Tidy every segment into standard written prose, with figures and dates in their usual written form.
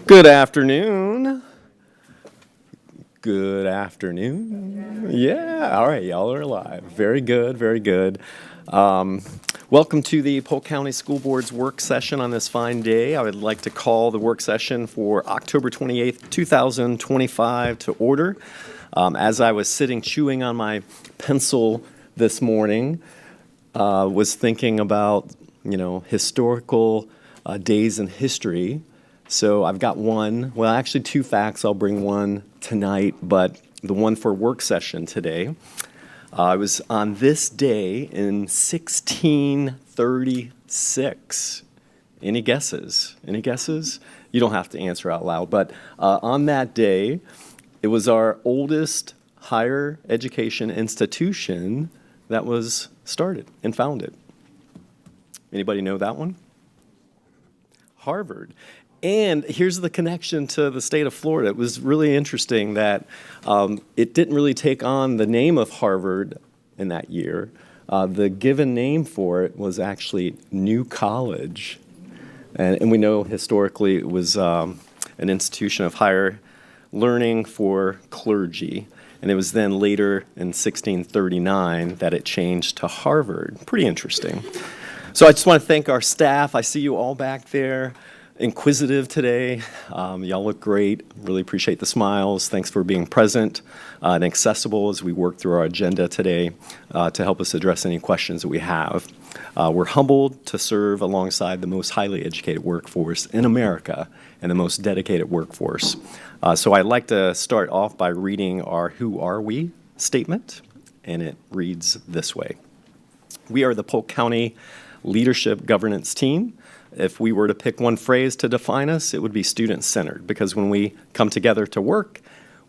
Good afternoon. Good afternoon. Yeah, all right, y'all are alive. Very good, very good. Welcome to the Polk County School Board's work session on this fine day. I would like to call the work session for October 28th, 2025 to order. As I was sitting chewing on my pencil this morning, was thinking about, historical days in history. So I've got actually two facts. I'll bring one tonight, but the one for work session today. I was on this day in 1636. Any guesses? Any guesses? You don't have to answer out loud, but on that day, it was our oldest higher education institution that was started and founded. Anybody know that one? Harvard. And here's the connection to the state of Florida. It was really interesting that it didn't really take on the name of Harvard in that year. The given name for it was actually New College. And we know historically it was an institution of higher learning for clergy. And it was then later in 1639 that it changed to Harvard. Pretty interesting. So I just want to thank our staff. I see you all back there. Inquisitive today. Y'all look great. Really appreciate the smiles. Thanks for being present and accessible as we work through our agenda today to help us address any questions that we have. We're humbled to serve alongside the most highly educated workforce in America and the most dedicated workforce. So I'd like to start off by reading our Who Are We statement, and it reads this way. We are the Polk County Leadership Governance Team. If we were to pick one phrase to define us, it would be student-centered, because when we come together to work,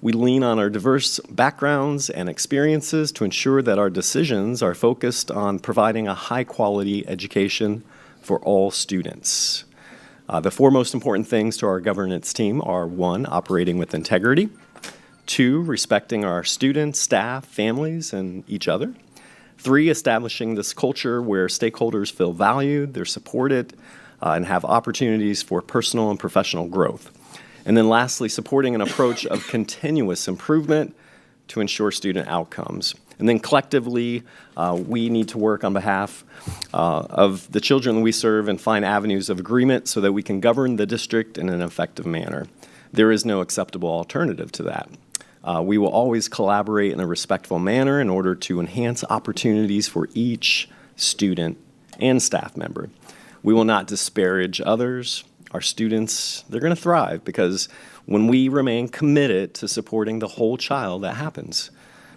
we lean on our diverse backgrounds and experiences to ensure that our decisions are focused on providing a high-quality education for all students. The four most important things to our governance team are: 1, operating with integrity; 2, respecting our students, staff, families, and each other; 3, establishing this culture where stakeholders feel valued, they're supported, and have opportunities for personal and professional growth. And then lastly, supporting an approach of continuous improvement to ensure student outcomes. And then collectively, we need to work on behalf of the children we serve and find avenues of agreement so that we can govern the district in an effective manner. There is no acceptable alternative to that. We will always collaborate in a respectful manner in order to enhance opportunities for each student and staff member. We will not disparage others. Our students, they're going to thrive because when we remain committed to supporting the whole child, that happens.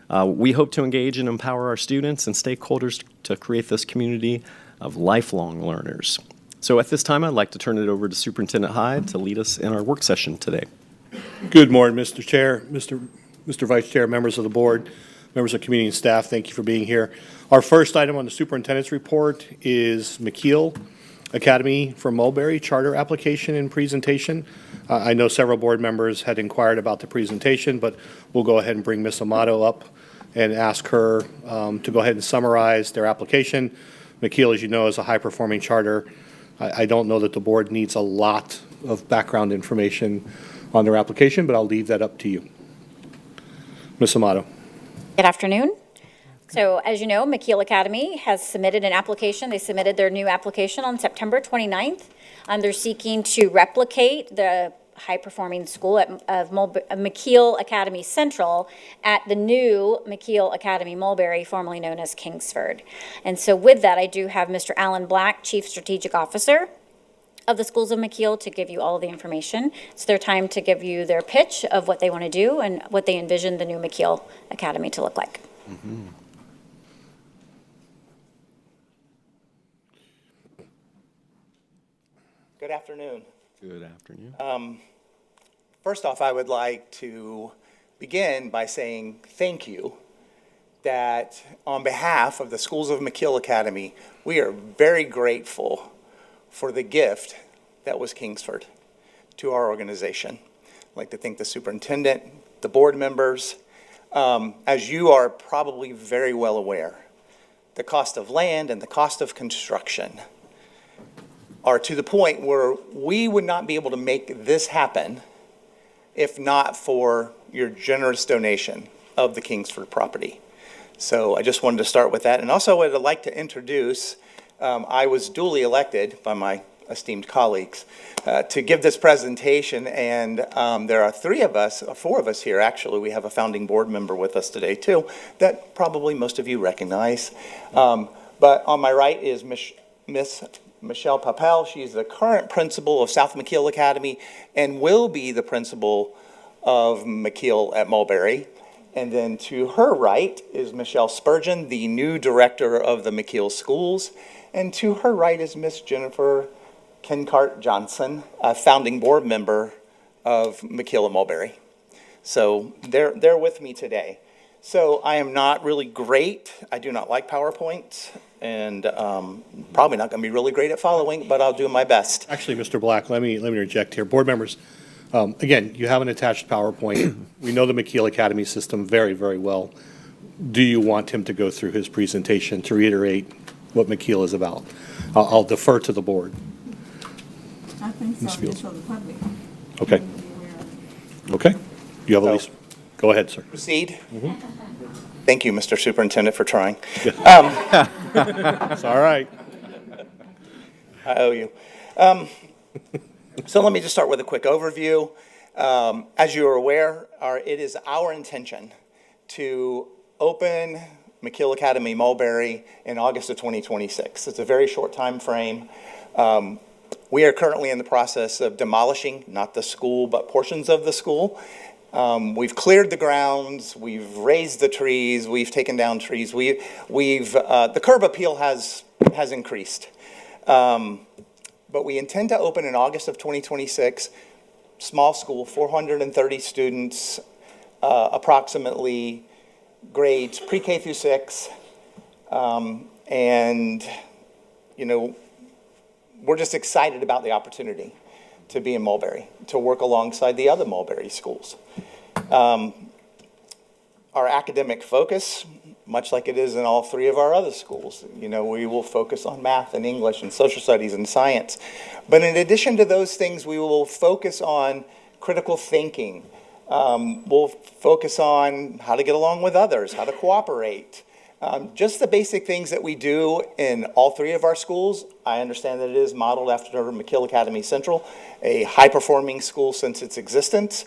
We hope to engage and empower our students and stakeholders to create this community of lifelong learners. So at this time, I'd like to turn it over to Superintendent Hyde to lead us in our work session today. Good morning, Mr. Chair, Mr. Vice Chair, members of the board, members of community and staff. Thank you for being here. Our first item on the superintendent's report is McKeel Academy for Mulberry charter application and presentation. I know several board members had inquired about the presentation, but we'll go ahead and bring Ms. Amato up and ask her to go ahead and summarize their application. McKeel, as you know, is a high-performing charter. I don't know that the board needs a lot of background information on their application, but I'll leave that up to you. Ms. Amato. Good afternoon. So as you know, McKeel Academy has submitted an application. They submitted their new application on September 29th. They're seeking to replicate the high-performing school of McKeel Academy Central at the new McKeel Academy Mulberry, formerly known as Kingsford. And so with that, I do have Mr. Alan Black, Chief Strategic Officer of the Schools of McKeel, to give you all of the information. It's their time to give you their pitch of what they want to do and what they envision the new McKeel Academy to look like. Mm-hmm. Good afternoon. Good afternoon. First off, I would like to begin by saying thank you that on behalf of the Schools of McKeel Academy, we are very grateful for the gift that was Kingsford to our organization. I'd like to thank the superintendent, the board members. As you are probably very well aware, the cost of land and the cost of construction are to the point where we would not be able to make this happen if not for your generous donation of the Kingsford property. So I just wanted to start with that. And also I would like to introduce, I was duly elected by my esteemed colleagues to give this presentation. And there are four of us here, actually. We have a founding board member with us today, too, that probably most of you recognize. But on my right is Miss Michelle Papel. She's the current principal of South McKeel Academy and will be the principal of McKeel at Mulberry. And then to her right is Michelle Spurgeon, the new director of the McKeel Schools. And to her right is Miss Jennifer Kencart Johnson, a founding board member of McKeel at Mulberry. So they're with me today. So I am not really great. I do not like PowerPoint, and probably not going to be really great at following, but I'll do my best. Actually, Mr. Black, let me interject here. Board members, again, you have an attached PowerPoint. We know the McKeel Academy system very, very well. Do you want him to go through his presentation to reiterate what McKeel is about? I'll defer to the board. I think so, Ms. Fields. just so the public Okay. can be aware of it. Okay. You have at least, go ahead, sir. Proceed. Thank you, Mr. Superintendent, for trying. It's all right. I owe you. So let me just start with a quick overview. As you are aware, it is our intention to open McKeel Academy Mulberry in August of 2026. It's a very short time frame. We are currently in the process of demolishing, not the school, but portions of the school. We've cleared the grounds, we've raised the trees, we've taken down trees. The curb appeal has increased. But we intend to open in August of 2026, small school, 430 students, approximately grades pre-K through 6. And, you know, we're just excited about the opportunity to be in Mulberry, to work alongside the other Mulberry schools. Our academic focus, much like it is in all three of our other schools, you know, we will focus on math and English and social studies and science. But in addition to those things, we will focus on critical thinking. We'll focus on how to get along with others, how to cooperate. Just the basic things that we do in all three of our schools. I understand that it is modeled after McKeel Academy Central, a high-performing school since its existence.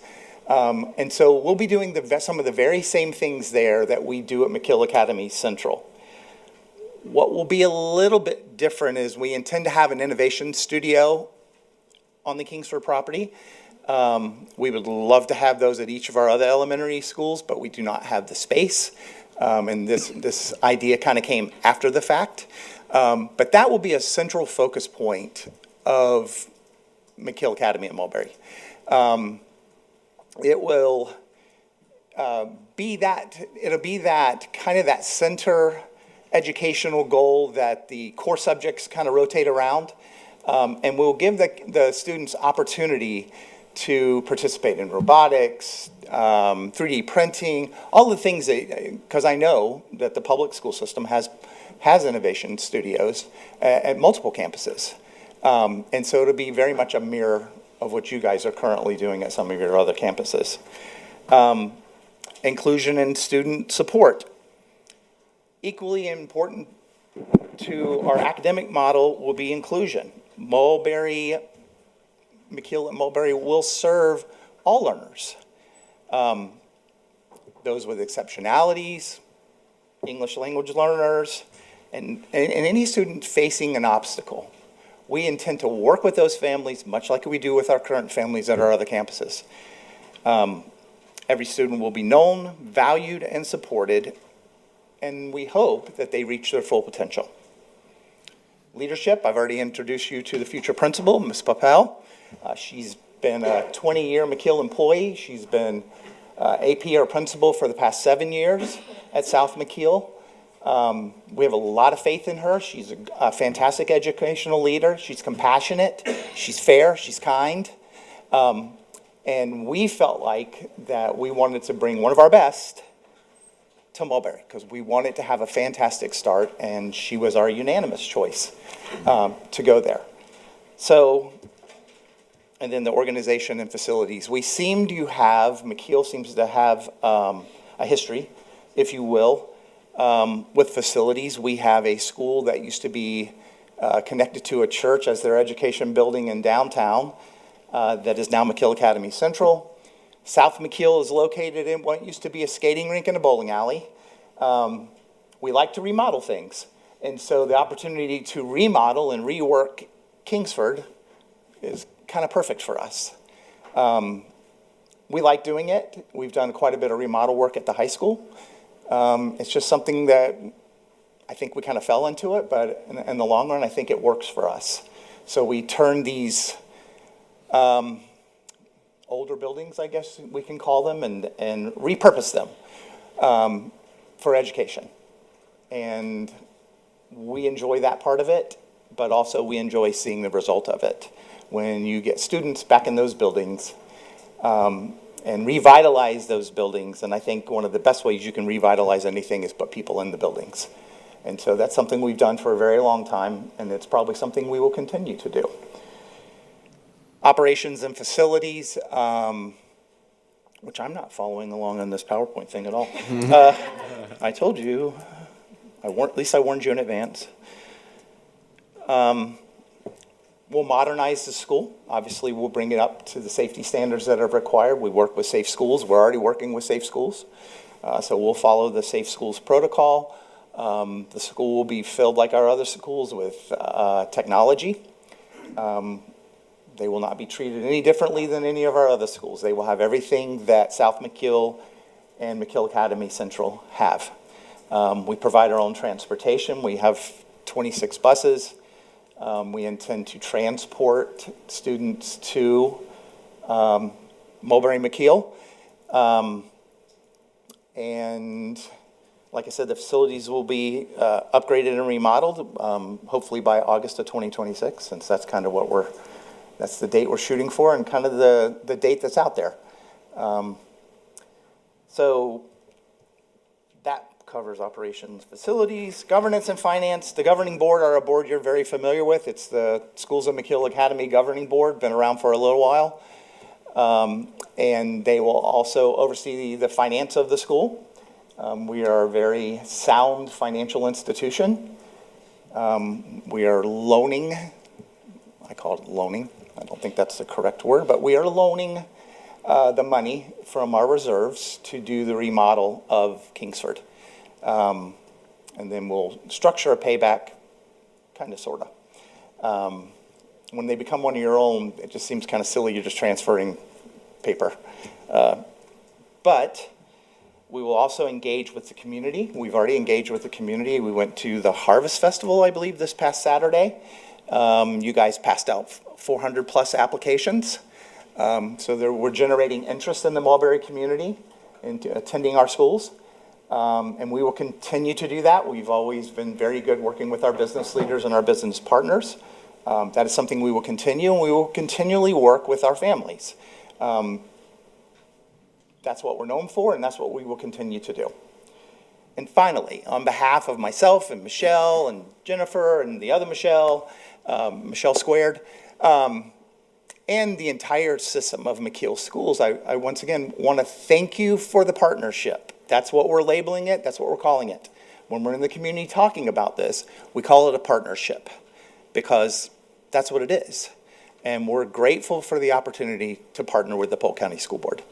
And so we'll be doing some of the very same things there that we do at McKeel Academy Central. What will be a little bit different is we intend to have an innovation studio on the Kingsford property. We would love to have those at each of our other elementary schools, but we do not have the space. And this idea kind of came after the fact. But that will be a central focus point of McKeel Academy at Mulberry. It will be that kind of that center educational goal that the core subjects kind of rotate around. And we'll give the students opportunity to participate in robotics, 3D printing, all the things because I know that the public school system has innovation studios at multiple campuses. And so it'll be very much a mirror of what you guys are currently doing at some of your other campuses. Inclusion and student support. Equally important to our academic model will be inclusion. McKeel at Mulberry will serve all learners. Those with exceptionalities, English language learners, and any student facing an obstacle. We intend to work with those families, much like we do with our current families at our other campuses. Every student will be known, valued, and supported, and we hope that they reach their full potential. Leadership, I've already introduced you to the future principal, Ms. Papel. She's been a 20-year McKeel employee. She's been AP or principal for the past 7 years at South McKeel. We have a lot of faith in her. She's a fantastic educational leader. She's compassionate, she's fair, she's kind. And we felt like that we wanted to bring one of our best to Mulberry because we wanted to have a fantastic start, and she was our unanimous choice to go there. So, and then the organization and facilities. McKeel seems to have a history, if you will, with facilities. We have a school that used to be connected to a church as their education building in downtown that is now McKeel Academy Central. South McKeel is located in what used to be a skating rink and a bowling alley. We like to remodel things. And so the opportunity to remodel and rework Kingsford is kind of perfect for us. We like doing it. We've done quite a bit of remodel work at the high school. It's just something that I think we kind of fell into it, but in the long run, I think it works for us. So we turn these older buildings, I guess we can call them, and repurpose them for education. And we enjoy that part of it, but also we enjoy seeing the result of it. When you get students back in those buildings and revitalize those buildings, and I think one of the best ways you can revitalize anything is put people in the buildings. And so that's something we've done for a very long time, and it's probably something we will continue to do. Operations and facilities, which I'm not following along on this PowerPoint thing at all. I told you, at least I warned you in advance. We'll modernize the school. Obviously, we'll bring it up to the safety standards that are required. We work with Safe Schools. We're already working with Safe Schools. So we'll follow the Safe Schools protocol. The school will be filled like our other schools with technology. They will not be treated any differently than any of our other schools. They will have everything that South McKeel and McKeel Academy Central have. We provide our own transportation. We have 26 buses. We intend to transport students to Mulberry McKeel. And like I said, the facilities will be upgraded and remodeled, hopefully by August of 2026, since that's kind of that's the date we're shooting for and kind of the date that's out there. So that covers operations, facilities, governance, and finance. The governing board are a board you're very familiar with. It's the Schools of McKeel Academy Governing Board, been around for a little while. And they will also oversee the finance of the school. We are a very sound financial institution. We are loaning, I call it loaning. I don't think that's the correct word, but we are loaning the money from our reserves to do the remodel of Kingsford. And then we'll structure a payback, kind of, sort of. When they become one of your own, it just seems kind of silly. You're just transferring paper. But we will also engage with the community. We've already engaged with the community. We went to the Harvest Festival, I believe, this past Saturday. You guys passed out 400 plus applications. So we're generating interest in the Mulberry community in attending our schools. And we will continue to do that. We've always been very good working with our business leaders and our business partners. That is something we will continue, and we will continually work with our families. That's what we're known for, and that's what we will continue to do. And finally, on behalf of myself and Michelle and Jennifer and the other Michelle, Michelle Squared, and the entire system of McKeel Schools, I once again want to thank you for the partnership. That's what we're labeling it. That's what we're calling it. When we're in the community talking about this, we call it a partnership because that's what it is. And we're grateful for the opportunity to partner with the Polk County School Board.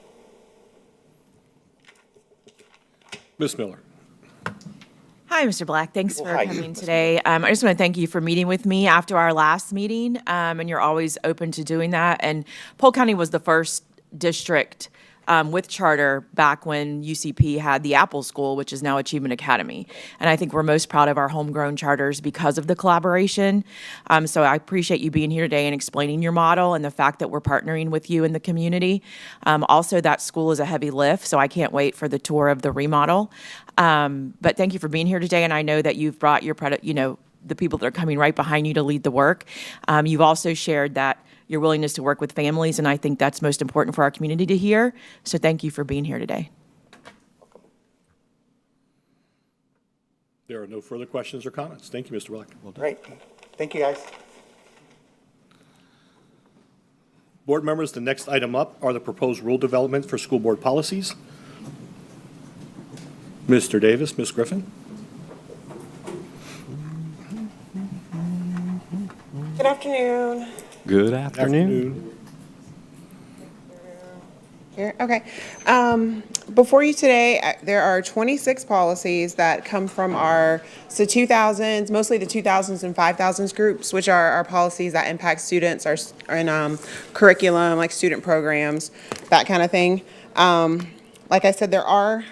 Ms. Miller. Hi, Mr. Black. Thanks Well, for hi, coming Ms. today. I just want to thank you for meeting with me after our last meeting, and you're always open to doing that. And Polk County was the first district with charter back when UCP had the Apple School, which is now Achievement Academy. And I think we're most proud of our homegrown charters because of the collaboration. So I appreciate you being here today and explaining your model and the fact that we're partnering with you in the community. Also, that school is a heavy lift, so I can't wait for the tour of the remodel. But thank you for being here today, and I know that you've brought your the people that are coming right behind you to lead the work. You've also shared that your willingness to work with families, and I think that's most important for our community to hear. So thank you for being here today. There are no further questions or comments. Thank you, Mr. Black. Great. Thank you, guys. Board members, the next item up are the proposed rule development for school board policies. Mr. Davis, Ms. Griffin? Good afternoon. Good afternoon. Here, okay. Before you today, there are 26 policies that come from our 2000s, mostly the 2000s and 5000s groups, which are our policies that impact students, in curriculum, like student programs, that kind of thing. Like I said, there are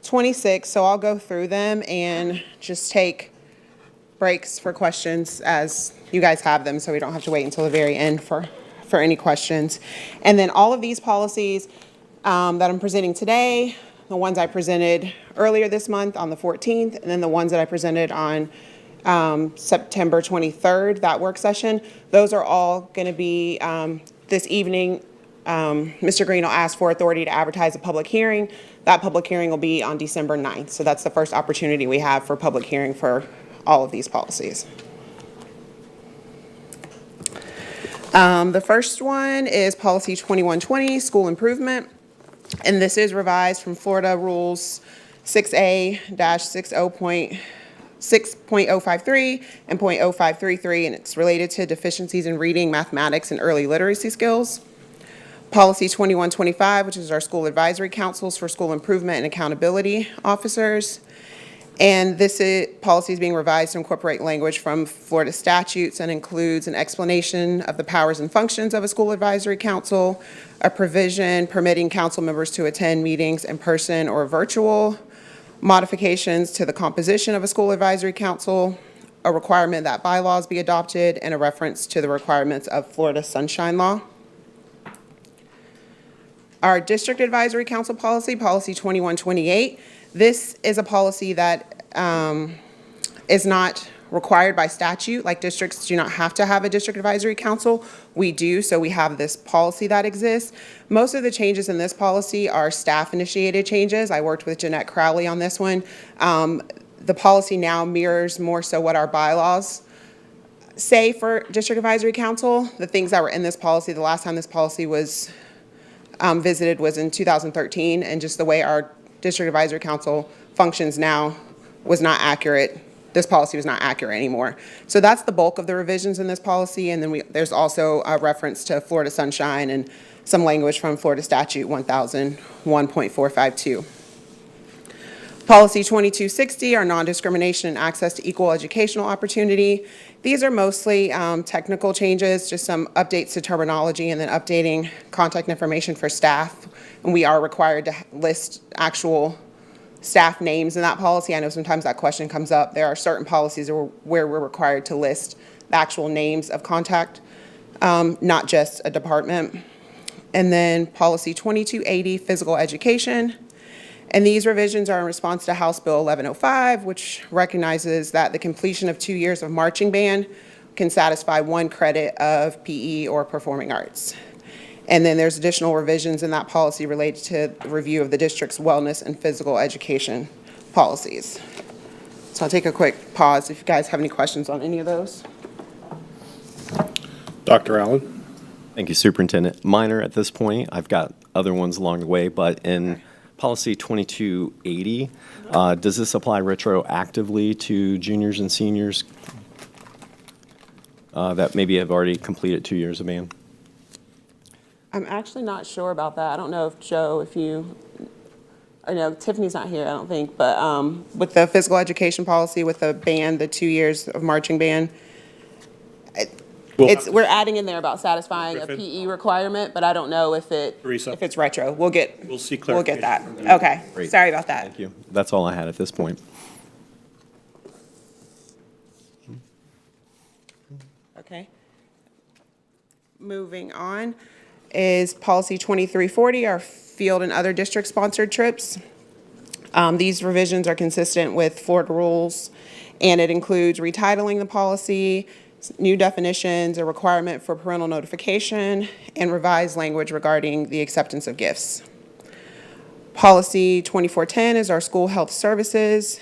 26, so I'll go through them and just take breaks for questions as you guys have them, so we don't have to wait until the very end for any questions. And then all of these policies that I'm presenting today, the ones I presented earlier this month on the 14th, and then the ones that I presented on September 23rd, that work session, those are all going to be this evening. Mr. Green will ask for authority to advertise a public hearing. That public hearing will be on December 9th. So that's the first opportunity we have for public hearing for all of these policies. The first one is policy 2120, school improvement. And this is revised from Florida Rules 6A-6.053 and .0533, and it's related to deficiencies in reading, mathematics, and early literacy skills. Policy 2125, which is our school advisory councils for school improvement and accountability officers. And policy is being revised to incorporate language from Florida statutes and includes an explanation of the powers and functions of a school advisory council, a provision permitting council members to attend meetings in person or virtual, modifications to the composition of a school advisory council, a requirement that bylaws be adopted, and a reference to the requirements of Florida Sunshine Law. Our district advisory council policy, policy 2128, this is a policy that is not required by statute. Like districts do not have to have a district advisory council. We do, so we have this policy that exists. Most of the changes in this policy are staff-initiated changes. I worked with Jeanette Crowley on this one. The policy now mirrors more so what our bylaws say for district advisory council. The things that were in this policy, the last time this policy was visited was in 2013, and just the way our district advisory council functions now was not accurate. This policy was not accurate anymore. So that's the bulk of the revisions in this policy, and then there's also a reference to Florida Sunshine and some language from Florida Statute 1001.452. Policy 2260, our non-discrimination and access to equal educational opportunity. These are mostly technical changes, just some updates to terminology and then updating contact information for staff. And we are required to list actual staff names in that policy. I know sometimes that question comes up. There are certain policies where we're required to list the actual names of contact, not just a department. And then policy 2280, physical education. And these revisions are in response to House Bill 1105, which recognizes that the completion of 2 years of marching band can satisfy 1 credit of PE or performing arts. And then there's additional revisions in that policy related to the review of the district's wellness and physical education policies. So I'll take a quick pause if you guys have any questions on any of those. Dr. Allen? Thank you, Superintendent. Minor at this point. I've got other ones along the way, but in policy 2280, does this apply retroactively to juniors and seniors that maybe have already completed 2 years of band? I'm actually not sure about that. I don't know if Joe, I know Tiffany's not here, I don't think, but with the physical education policy, with the band, the 2 years of marching band, we're adding in there about satisfying a Griffin? PE requirement, but I don't know if Teresa? it's retro. We'll We'll see get that. clarification from you. Okay, Great. sorry about that. Thank you. That's all I had at this point. Okay. Moving on is policy 2340, our field and other district-sponsored trips. These revisions are consistent with Florida rules, and it includes retitling the policy, new definitions, a requirement for parental notification, and revised language regarding the acceptance of gifts. Policy 2410 is our school health services,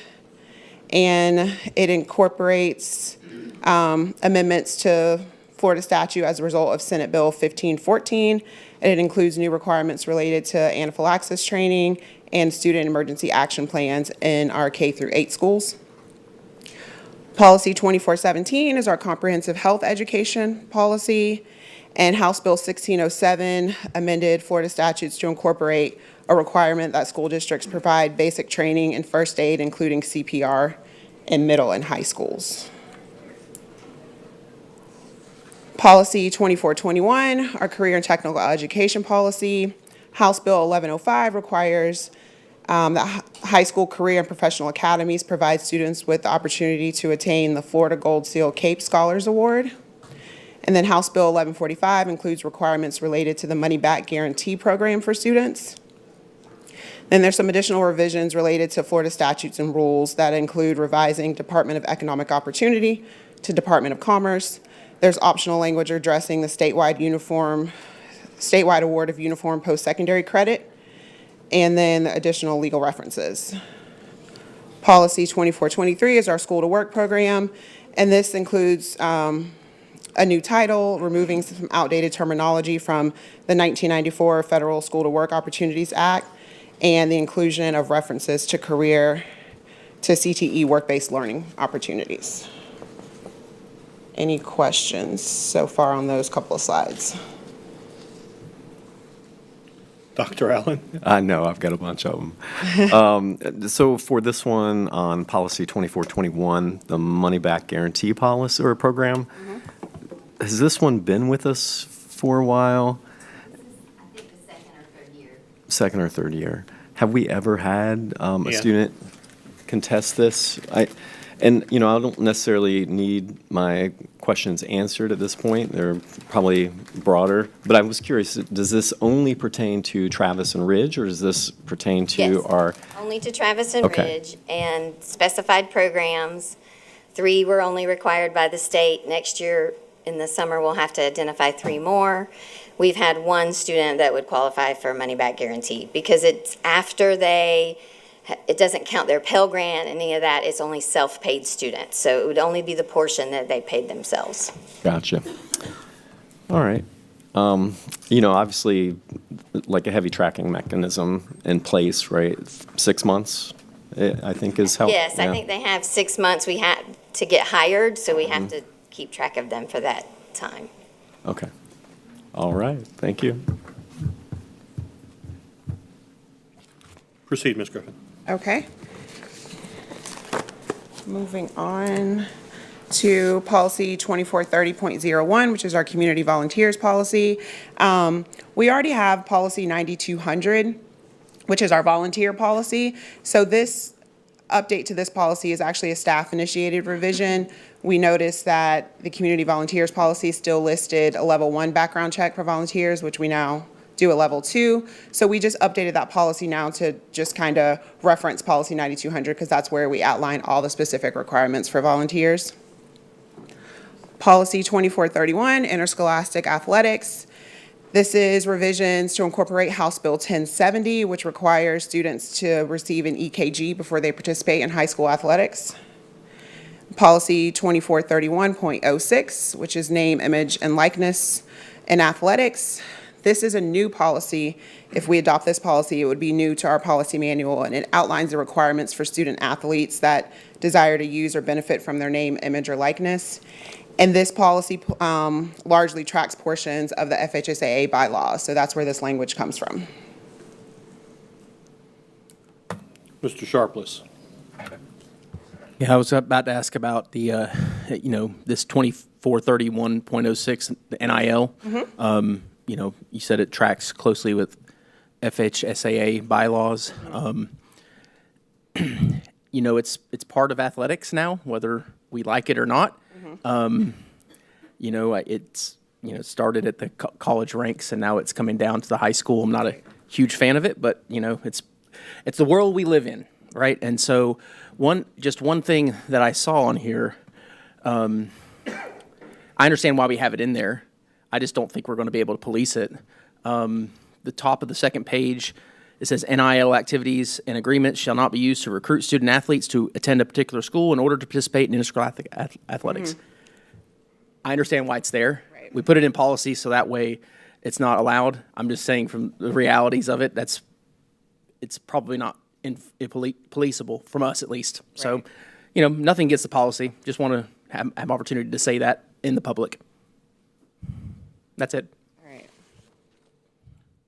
and it incorporates amendments to Florida statute as a result of Senate Bill 1514, and it includes new requirements related to anaphylaxis training and student emergency action plans in our K through 8 schools. Policy 2417 is our comprehensive health education policy, and House Bill 1607 amended Florida statutes to incorporate a requirement that school districts provide basic training in first aid, including CPR, in middle and high schools. Policy 2421, our career and technical education policy. House Bill 1105 requires that high school career and professional academies provide students with the opportunity to attain the Florida Gold Seal CAPE Scholars Award. And then House Bill 1145 includes requirements related to the money back guarantee program for students. Then there's some additional revisions related to Florida statutes and rules that include revising Department of Economic Opportunity to Department of Commerce. There's optional language addressing the statewide award of uniform post-secondary credit, and then additional legal references. Policy 2423 is our school to work program, and this includes a new title, removing some outdated terminology from the 1994 Federal School to Work Opportunities Act, and the inclusion of references to CTE work-based learning opportunities. Any questions so far on those couple of slides? Dr. Allen? No, I've got a bunch of them. So for this one on policy 2421, the money back guarantee policy or program, has this one been with us for a while? I think the second or third year. Second or third year. Have we ever had a Yeah. student contest this? And I don't necessarily need my questions answered at this point. They're probably broader. But I was curious, does this only pertain to Travis and Ridge, or does this pertain to Yes. our? Only to Travis and Okay. Ridge and specified programs. 3 were only required by the state. Next year, in the summer, we'll have to identify 3 more. We've had 1 student that would qualify for money back guarantee because it's after it doesn't count their Pell Grant, any of that. It's only self-paid students. So it would only be the portion that they paid themselves. Gotcha. All right. Obviously, like a heavy tracking mechanism in place, right? 6 months, I think is helpful. Yes, I think they have 6 months we had to get hired, so we have to keep track of them for that time. Okay. All right. Thank you. Proceed, Ms. Griffin. Okay. Moving on to policy 2430.01, which is our community volunteers policy. We already have policy 9200, which is our volunteer policy. So this update to this policy is actually a staff-initiated revision. We noticed that the community volunteers policy still listed a level 1 background check for volunteers, which we now do a level 2. So we just updated that policy now to just kind of reference policy 9200 because that's where we outline all the specific requirements for volunteers. Policy 2431, interscholastic athletics. This is revisions to incorporate House Bill 1070, which requires students to receive an EKG before they participate in high school athletics. Policy 2431.06, which is name, image, and likeness in athletics. This is a new policy. If we adopt this policy, it would be new to our policy manual, and it outlines the requirements for student athletes that desire to use or benefit from their name, image, or likeness. And this policy largely tracks portions of the FHSAA bylaws, so that's where this language comes from. Mr. Sharpless. Yeah, I was about to ask about the, this 2431.06 NIL. You said it tracks closely with FHSAA bylaws. It's part of athletics now, whether we like it or not. It's started at the college ranks and now it's coming down to the high school. I'm not a huge fan of it, but it's the world we live in, right? And so one thing that I saw on here, I understand why we have it in there. I just don't think we're going to be able to police it. The top of the second page, it says NIL activities and agreements shall not be used to recruit student athletes to attend a particular school in order to participate in interscholastic athletics. I understand why it's there. Right. Right. We put it in policy so that way it's not allowed. I'm just saying from the realities of it, it's probably not policeable from us at least. So, Right. Nothing against the policy. Just want to have opportunity to say that in the public. That's it. All right.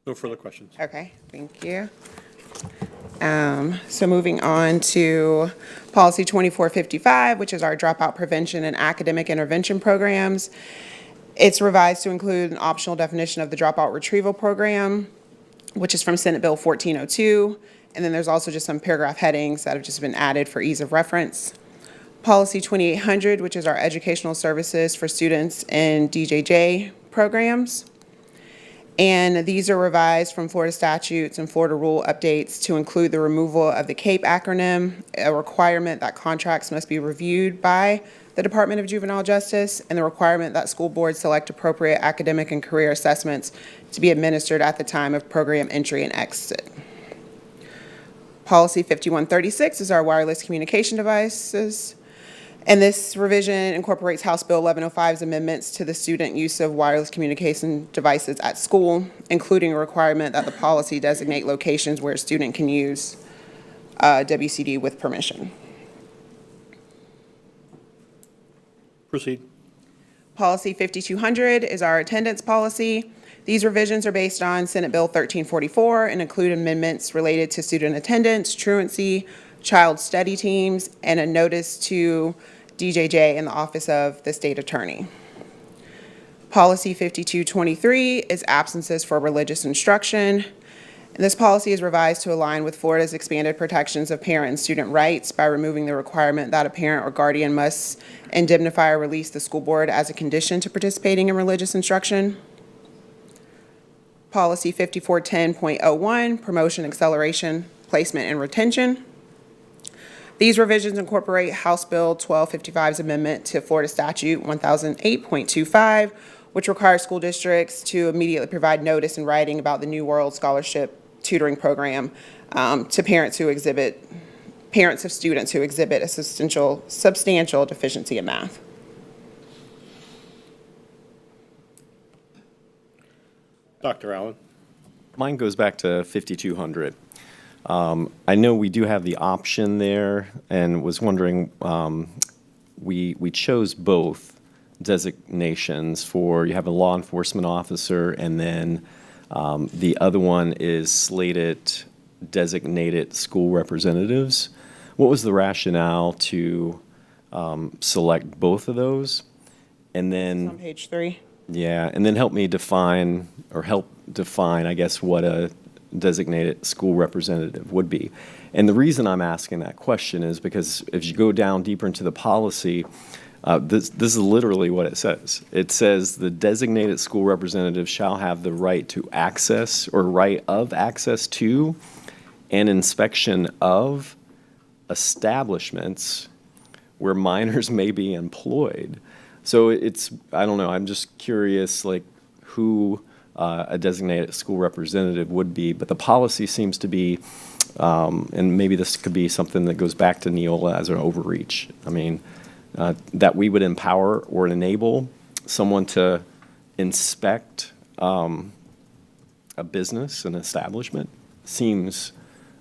No further questions. Okay, thank you. So moving on to policy 2455, which is our dropout prevention and academic intervention programs. It's revised to include an optional definition of the dropout retrieval program, which is from Senate Bill 1402. And then there's also just some paragraph headings that have just been added for ease of reference. Policy 2800, which is our educational services for students in DJJ programs. And these are revised from Florida statutes and Florida rule updates to include the removal of the CAPE acronym, a requirement that contracts must be reviewed by the Department of Juvenile Justice, and the requirement that school boards select appropriate academic and career assessments to be administered at the time of program entry and exit. Policy 5136 is our wireless communication devices. And this revision incorporates House Bill 1105's amendments to the student use of wireless communication devices at school, including a requirement that the policy designate locations where a student can use WCD with permission. Proceed. Policy 5200 is our attendance policy. These revisions are based on Senate Bill 1344 and include amendments related to student attendance, truancy, child study teams, and a notice to DJJ in the Office of the State Attorney. Policy 5223 is absences for religious instruction. And this policy is revised to align with Florida's expanded protections of parent and student rights by removing the requirement that a parent or guardian must indemnify or release the school board as a condition to participating in religious instruction. Policy 5410.01, promotion, acceleration, placement, and retention. These revisions incorporate House Bill 1255's amendment to Florida Statute 1008.25, which requires school districts to immediately provide notice in writing about the New World Scholarship tutoring program to parents of students who exhibit a substantial deficiency in math. Dr. Allen. Mine goes back to 5200. I know we do have the option there, and was wondering, we chose both designations for, you have a law enforcement officer, and then the other one is slated designated school representatives. What was the rationale to select both of those? And then, On page 3. yeah, and then help define, I guess, what a designated school representative would be. And the reason I'm asking that question is because if you go down deeper into the policy, this is literally what it says. It says the designated school representative shall have the right to access or right of access to and inspection of establishments where minors may be employed. So I don't know, I'm just curious, like, who a designated school representative would be, but the policy seems to be, and maybe this could be something that goes back to Neola as an overreach. I mean, that we would empower or enable someone to inspect a business, an establishment, seems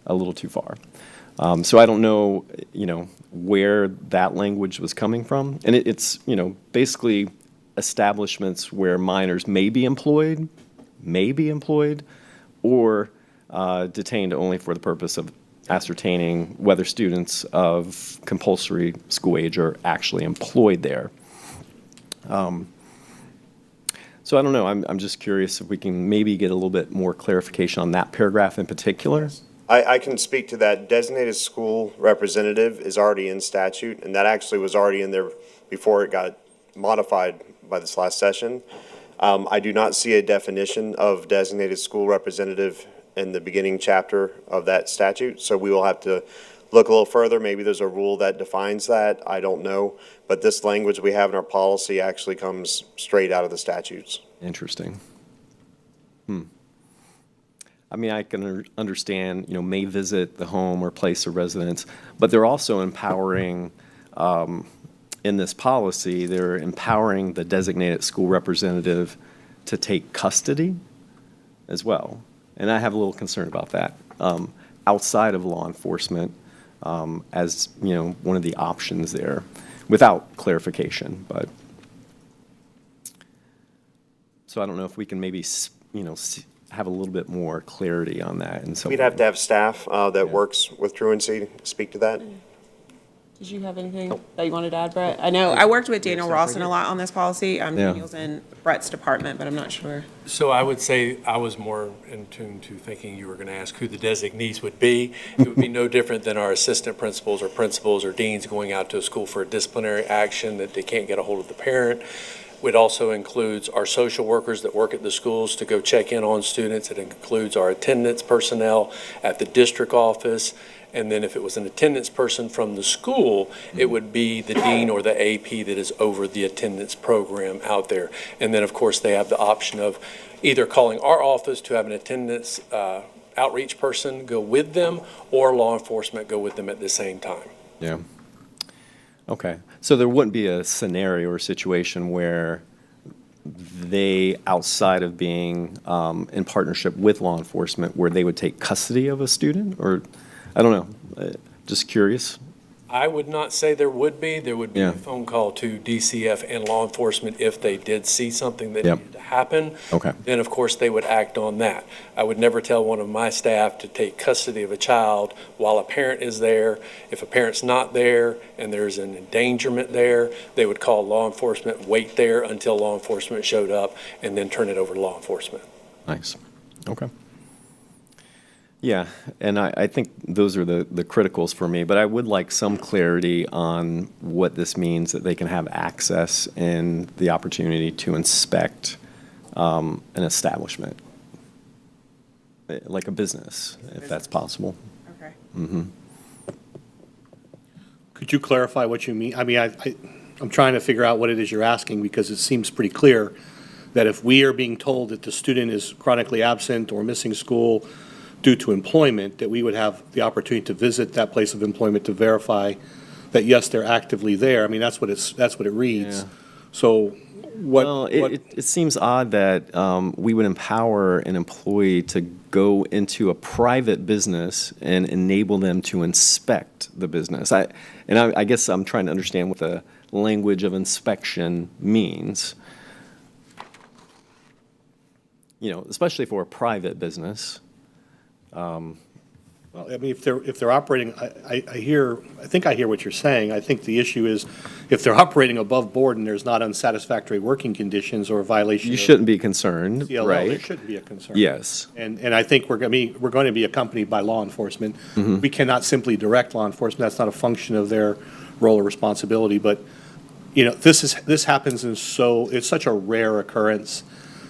a little too far. So I don't know, where that language was coming from. And it's, basically establishments where minors may be employed, or detained only for the purpose of ascertaining whether students of compulsory school age are actually employed there. So I don't know, I'm just curious if we can maybe get a little bit more clarification on that paragraph in particular. I can speak to that. Designated school representative is already in statute, and that actually was already in there before it got modified by this last session. I do not see a definition of designated school representative in the beginning chapter of that statute, so we will have to look a little further. Maybe there's a rule that defines that. I don't know. But this language we have in our policy actually comes straight out of the statutes. Interesting. I mean, I can understand, may visit the home or place of residence, but they're also empowering in this policy, they're empowering the designated school representative to take custody as well. And I have a little concern about that, outside of law enforcement, as, you know, one of the options there, without clarification, but. So I don't know if we can maybe, you know, have a little bit more clarity on that. And so We'd have to have staff that works with truancy speak to that. Did you have anything that you wanted to add, Brett? I know, I worked with Daniel Rawson a lot on this policy. Daniel's in Brett's department, but I'm not sure. So I would say I was more in tune to thinking you were going to ask who the designees would be. It would be no different than our assistant principals or deans going out to a school for a disciplinary action that they can't get a hold of the parent. It also includes our social workers that work at the schools to go check in on students. It includes our attendance personnel at the district office. And then if it was an attendance person from the school, it would be the dean or the AP that is over the attendance program out there. And then, of course, they have the option of either calling our office to have an attendance outreach person go with them, or law enforcement go with them at the same time. Yeah. Okay. So there wouldn't be a scenario or situation where they, outside of being in partnership with law enforcement, where they would take custody of a student? Or, I don't know, just curious. I would not say there would be. There would be Yeah. a phone call to DCF and law enforcement if they did see something that Yep. needed to happen. Okay. Then, of course, they would act on that. I would never tell one of my staff to take custody of a child while a parent is there. If a parent's not there and there's an endangerment there, they would call law enforcement, wait there until law enforcement showed up, and then turn it over to law enforcement. Nice. Okay. Yeah, and I think those are the criticals for me, but I would like some clarity on what this means, that they can have access and the opportunity to inspect an establishment, like a business, if that's possible. Okay. Could you clarify what you mean? I mean, I'm trying to figure out what it is you're asking, because it seems pretty clear that if we are being told that the student is chronically absent or missing school due to employment, that we would have the opportunity to visit that place of employment to verify that, yes, they're actively there. I mean, that's what it reads. Yeah. So Well, what, it seems odd that we would empower an employee to go into a private business and enable them to inspect the business. I guess I'm trying to understand what the language of inspection means. You know, especially for a private business. well, I mean, if they're operating, I think I hear what you're saying. I think the issue is if they're operating above board and there's not unsatisfactory working conditions or a violation You of shouldn't be concerned, CLO, right? there shouldn't be a concern. Yes. And I think we're going to be accompanied by law enforcement. Mm-hmm. We cannot simply direct law enforcement. That's not a function of their role or responsibility. But, you know, this happens it's such a rare occurrence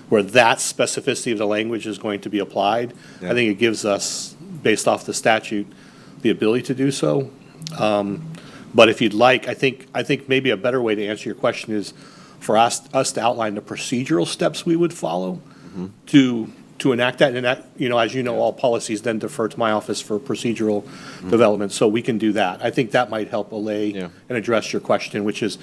where that specificity of the language is going to be applied. Yeah. I think it gives us, based off the statute, the ability to do so. But if you'd like, I think maybe a better way to answer your question is for us to outline the procedural steps we would follow to enact that. And that, you know, as you know, all policies then defer to my office for procedural development, so we can do that. I think that might help allay Yeah. and address your question, which is,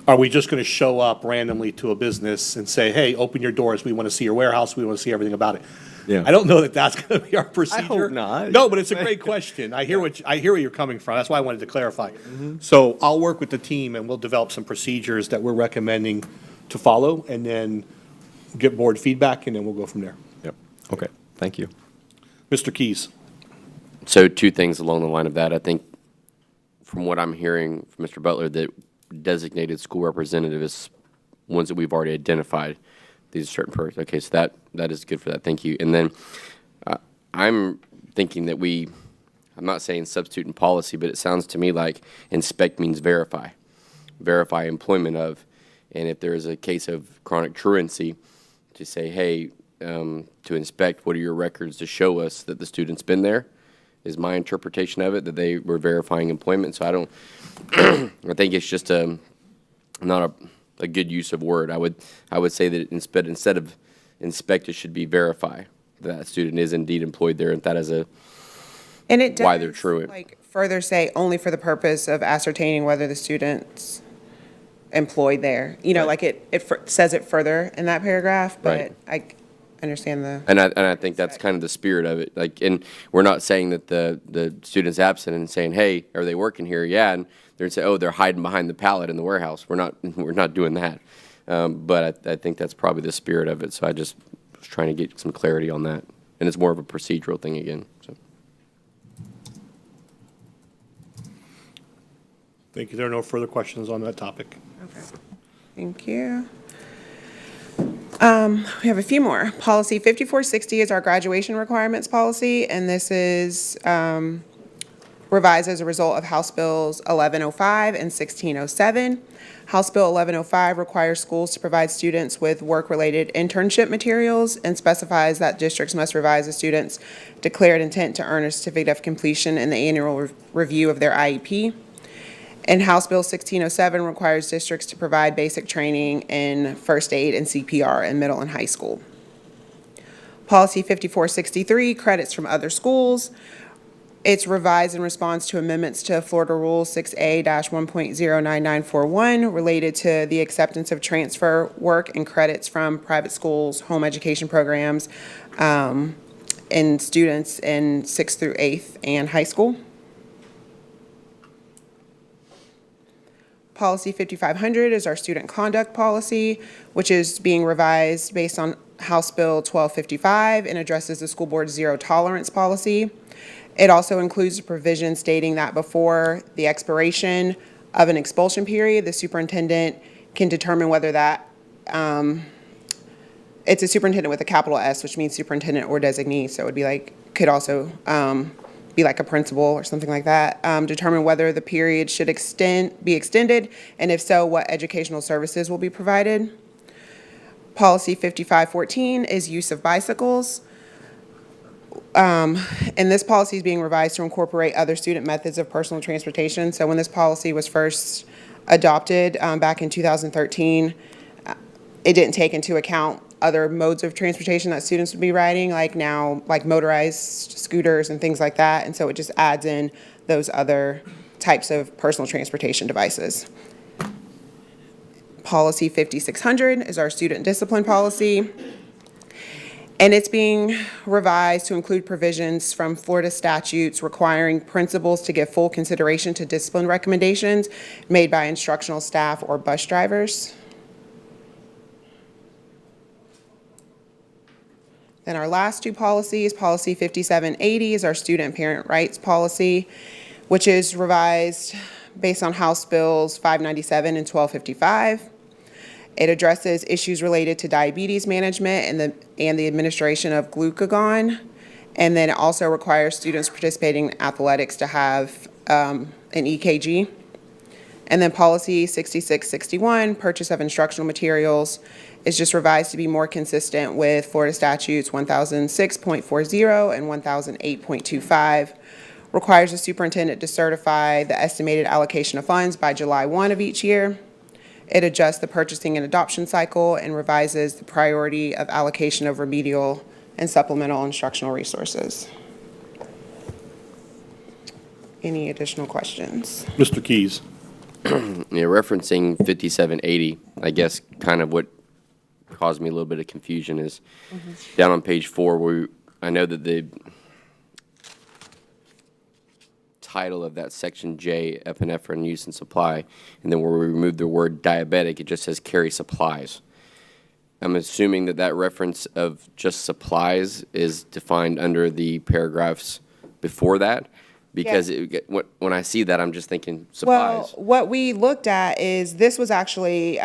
are we just going to show up randomly to a business and say, hey, open your doors, we want to see your warehouse, we want to see everything about it? Yeah. I don't know that that's going to be our procedure. not. No, but it's a great question. I hear where you're coming from. That's why I wanted to clarify. So I'll work with the team and we'll develop some procedures that we're recommending to follow, and then get board feedback, and then we'll go from there. Yep. Okay, thank you. Mr. Keys? So two things along the line of that. I think from what I'm hearing from Mr. Butler, that designated school representative is ones that we've already identified. These are certain persons. Okay, so that is good for that. Thank you. And then I'm thinking that I'm not saying substitute in policy, but it sounds to me like inspect means verify. Verify employment of. And if there is a case of chronic truancy, to say, hey, to inspect, what are your records to show us that the student's been there, is my interpretation of it, that they were verifying employment. So I don't, I think it's just not a good use of word. I would say that instead of inspect, it should be verify that student is indeed employed there, and that is And it why they're does, truant. like, further say only for the purpose of ascertaining whether the student's employed there. You know, like says it further in that paragraph, but Right. I understand the. And I think that's kind of the spirit of it. Like, and we're not saying that the student's absent and saying, hey, are they working here? Yeah, and they're saying, oh, they're hiding behind the pallet in the warehouse. We're not doing that. But I think that's probably the spirit of it. So I just was trying to get some clarity on that, and it's more of a procedural thing again. So. Thank you. There are no further questions on that topic. Okay. Thank you. We have a few more. Policy 5460 is our graduation requirements policy, and this is revised as a result of House Bills 1105 and 1607. House Bill 1105 requires schools to provide students with work-related internship materials and specifies that districts must revise a student's declared intent to earn a certificate of completion in the annual review of their IEP. And House Bill 1607 requires districts to provide basic training in first aid and CPR in middle and high school. Policy 5463, credits from other schools. It's revised in response to amendments to Florida Rule 6A-1.09941 related to the acceptance of transfer work and credits from private schools, home education programs, and students in 6th through 8th and high school. Policy 5500 is our student conduct policy, which is being revised based on House Bill 1255 and addresses the school board's zero tolerance policy. It also includes a provision stating that before the expiration of an expulsion period, the superintendent can determine whether that, it's a superintendent with a capital S, which means superintendent or designee, so it would be like, could also be like a principal or something like that, determine whether the period should be extended, and if so, what educational services will be provided. Policy 5514 is use of bicycles. And this policy is being revised to incorporate other student methods of personal transportation. So when this policy was first adopted back in 2013, it didn't take into account other modes of transportation that students would be riding, like now, like motorized scooters and things like that. And so it just adds in those other types of personal transportation devices. Policy 5600 is our student discipline policy. And it's being revised to include provisions from Florida statutes requiring principals to give full consideration to discipline recommendations made by instructional staff or bus drivers. Then our last two policies, Policy 5780 is our student parent rights policy, which is revised based on House Bills 597 and 1255. It addresses issues related to diabetes management and the administration of glucagon. And then it also requires students participating in athletics to have an EKG. And then Policy 6661, purchase of instructional materials, is just revised to be more consistent with Florida statutes 1006.40 and 1008.25. Requires the superintendent to certify the estimated allocation of funds by July 1 of each year. It adjusts the purchasing and adoption cycle and revises the priority of allocation of remedial and supplemental instructional resources. Any additional questions? Mr. Keys. Yeah, referencing 5780, I guess kind of what caused me a little bit of confusion is down on page 4 where I know that the title of that section J, epinephrine use and supply, and then where we remove the word diabetic, it just says carry supplies. I'm assuming that that reference of just supplies is defined under the paragraphs before that, because when I see that, I'm just thinking supplies. Well, what we looked at is this was actually,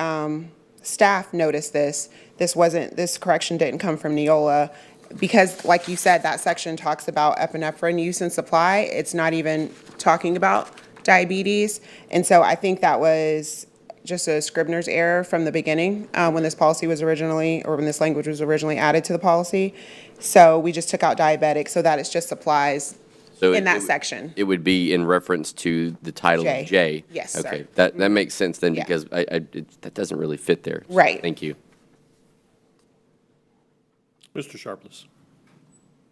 staff noticed this. This correction didn't come from Neola. Because like you said, that section talks about epinephrine use and supply. It's not even talking about diabetes. And so I think that was just a Scribner's error from the beginning when this policy was originally, or when this language was originally added to the policy. So we just took out diabetic so that it's just supplies in that section. It would be in reference to the title J. of J. Yes, sir. Okay, that makes sense then, Yeah. because that doesn't really fit there. Right. Thank you. Mr. Sharpless.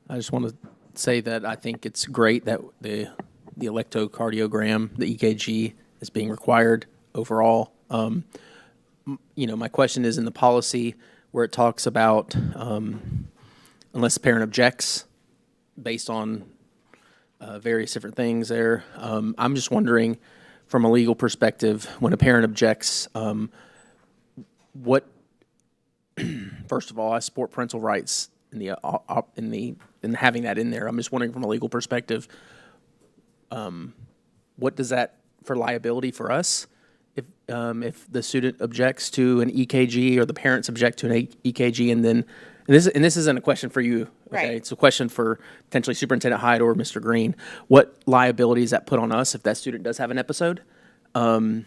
I just want to say that I think it's great that the electrocardiogram, the EKG, is being required overall. My question is in the policy where it talks about, unless the parent objects based on various different things there. I'm just wondering, from a legal perspective, when a parent objects, what, first of all, I support parental rights in in having that in there. I'm just wondering from a legal perspective, what does that for liability for us? If the student objects to an EKG or the parents object to an EKG, and this isn't a question for you, okay? Right. It's a question for potentially Superintendent Hyde or Mr. Green. What liability is that put on us if that student does have an episode? And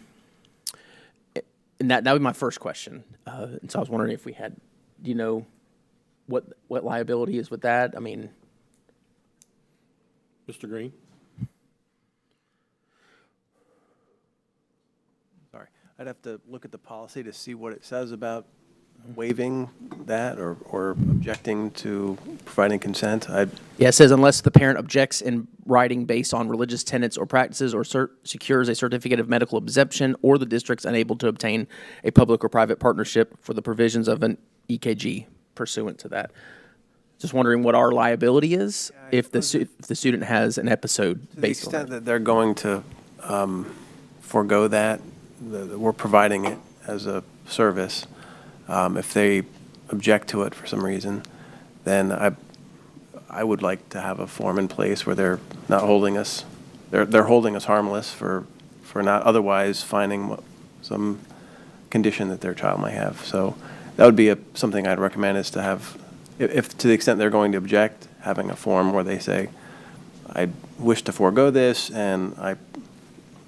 that would be my first question. And so I was wondering if we had, do you know what liability is with that? I mean, Mr. Green? Sorry, I'd have to look at the policy to see what it says about waiving that or objecting to providing consent. yeah, it says unless the parent objects in writing based on religious tenets or practices or secures a certificate of medical exemption, or the district's unable to obtain a public or private partnership for the provisions of an EKG pursuant to that. Just wondering what our liability is if the student has an episode To the based on extent that. that they're going to forego that, we're providing it as a service. If they object to it for some reason, then I would like to have a form in place where they're not holding us, they're holding us harmless for not otherwise finding some condition that their child might have. So that would be something I'd recommend, is to have, if to the extent they're going to object, having a form where they say, I wish to forego this, and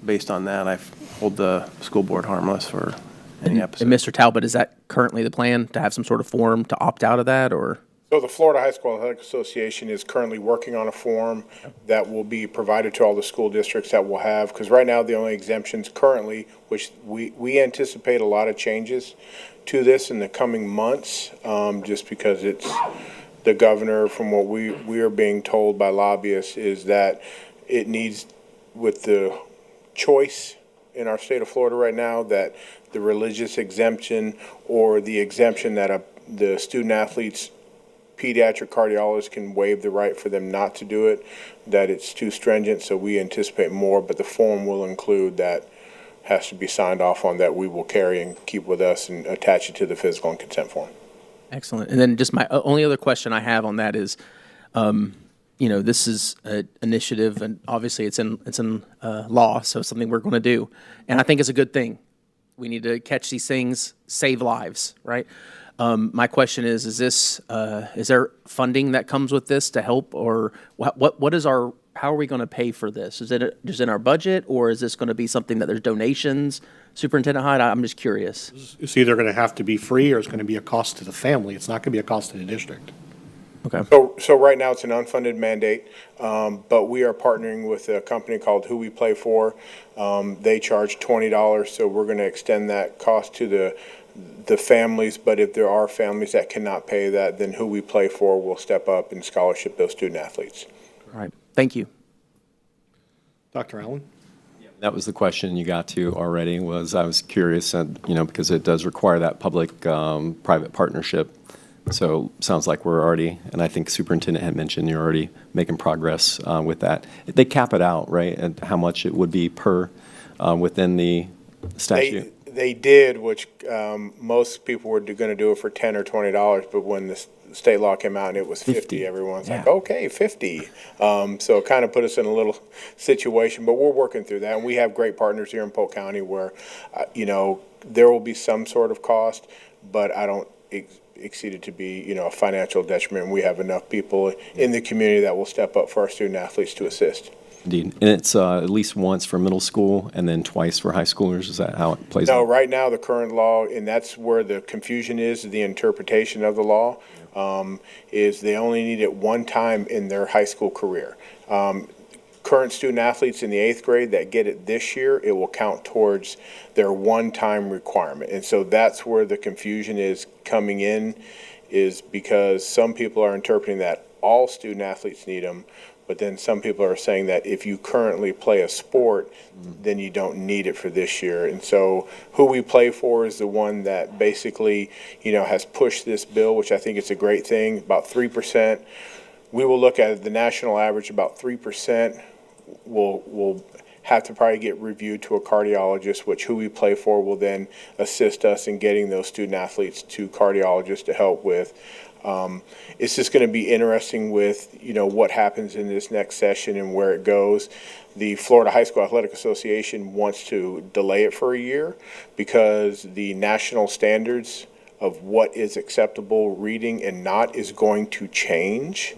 based on that, I hold the school board harmless for any episode. And Mr. Talbot, is that currently the plan, to have some sort of form to opt out of that, or? So the Florida High School Athletic Association is currently working on a form that will be provided to all the school districts that will have, because right now the only exemptions currently, which we anticipate a lot of changes to this in the coming months, just because it's the governor, from what we are being told by lobbyists, is that it needs, with the choice in our state of Florida right now, that the religious exemption or the exemption that the student athletes, pediatric cardiologists can waive the right for them not to do it, that it's too stringent, so we anticipate more, but the form will include that, has to be signed off on, that we will carry and keep with us and attach it to the physical and consent form. Excellent. And then just my only other question I have on that is, this is an initiative, and obviously it's in law, so it's something we're going to do. And I think it's a good thing. We need to catch these things, save lives, right? My question is there funding that comes with this to help, or how are we going to pay for this? Is it just in our budget, or is this going to be something that there's donations? Superintendent Hyde, I'm just curious. It's either going to have to be free, or it's going to be a cost to the family. It's not going to be a cost to the district. Okay. So right now it's an unfunded mandate, but we are partnering with a company called Who We Play For. They charge $20, so we're going to extend that cost to the families, but if there are families that cannot pay that, then Who We Play For will step up and scholarship those student athletes. All right. Thank you. Dr. Allen? That was the question you got to already, I was curious, because it does require that public-private partnership. So sounds like we're already, and I think Superintendent had mentioned you're already making progress with that. They cap it out, right, and how much it would be per within the statute? They did, which most people were going to do it for $10 or $20, but when the state law came out and it was 50, everyone's like, okay, 50. So it kind of put us in a little situation, but we're working through that. And we have great partners here in Polk County where, there will be some sort of cost, but I don't exceed it to be, a financial detriment. And we have enough people in the community that will step up for our student athletes to assist. Indeed. And it's at least once for middle school and then twice for high schoolers? Is that how it plays No, out? right now, the current law, and that's where the confusion is, the interpretation of the law, is they only need it one time in their high school career. Current student athletes in the 8th grade that get it this year, it will count towards their one-time requirement. And so that's where the confusion is coming in, is because some people are interpreting that all student athletes need them, But then some people are saying that if you currently play a sport, then you don't need it for this year. And so Who We Play For is the one that basically, has pushed this bill, which I think is a great thing, about 3%. We will look at the national average, about 3% will have to probably get reviewed to a cardiologist, which Who We Play For will then assist us in getting those student athletes to cardiologists to help with. It's just going to be interesting with, what happens in this next session and where it goes. The Florida High School Athletic Association wants to delay it for a year because the national standards of what is acceptable reading and not is going to change.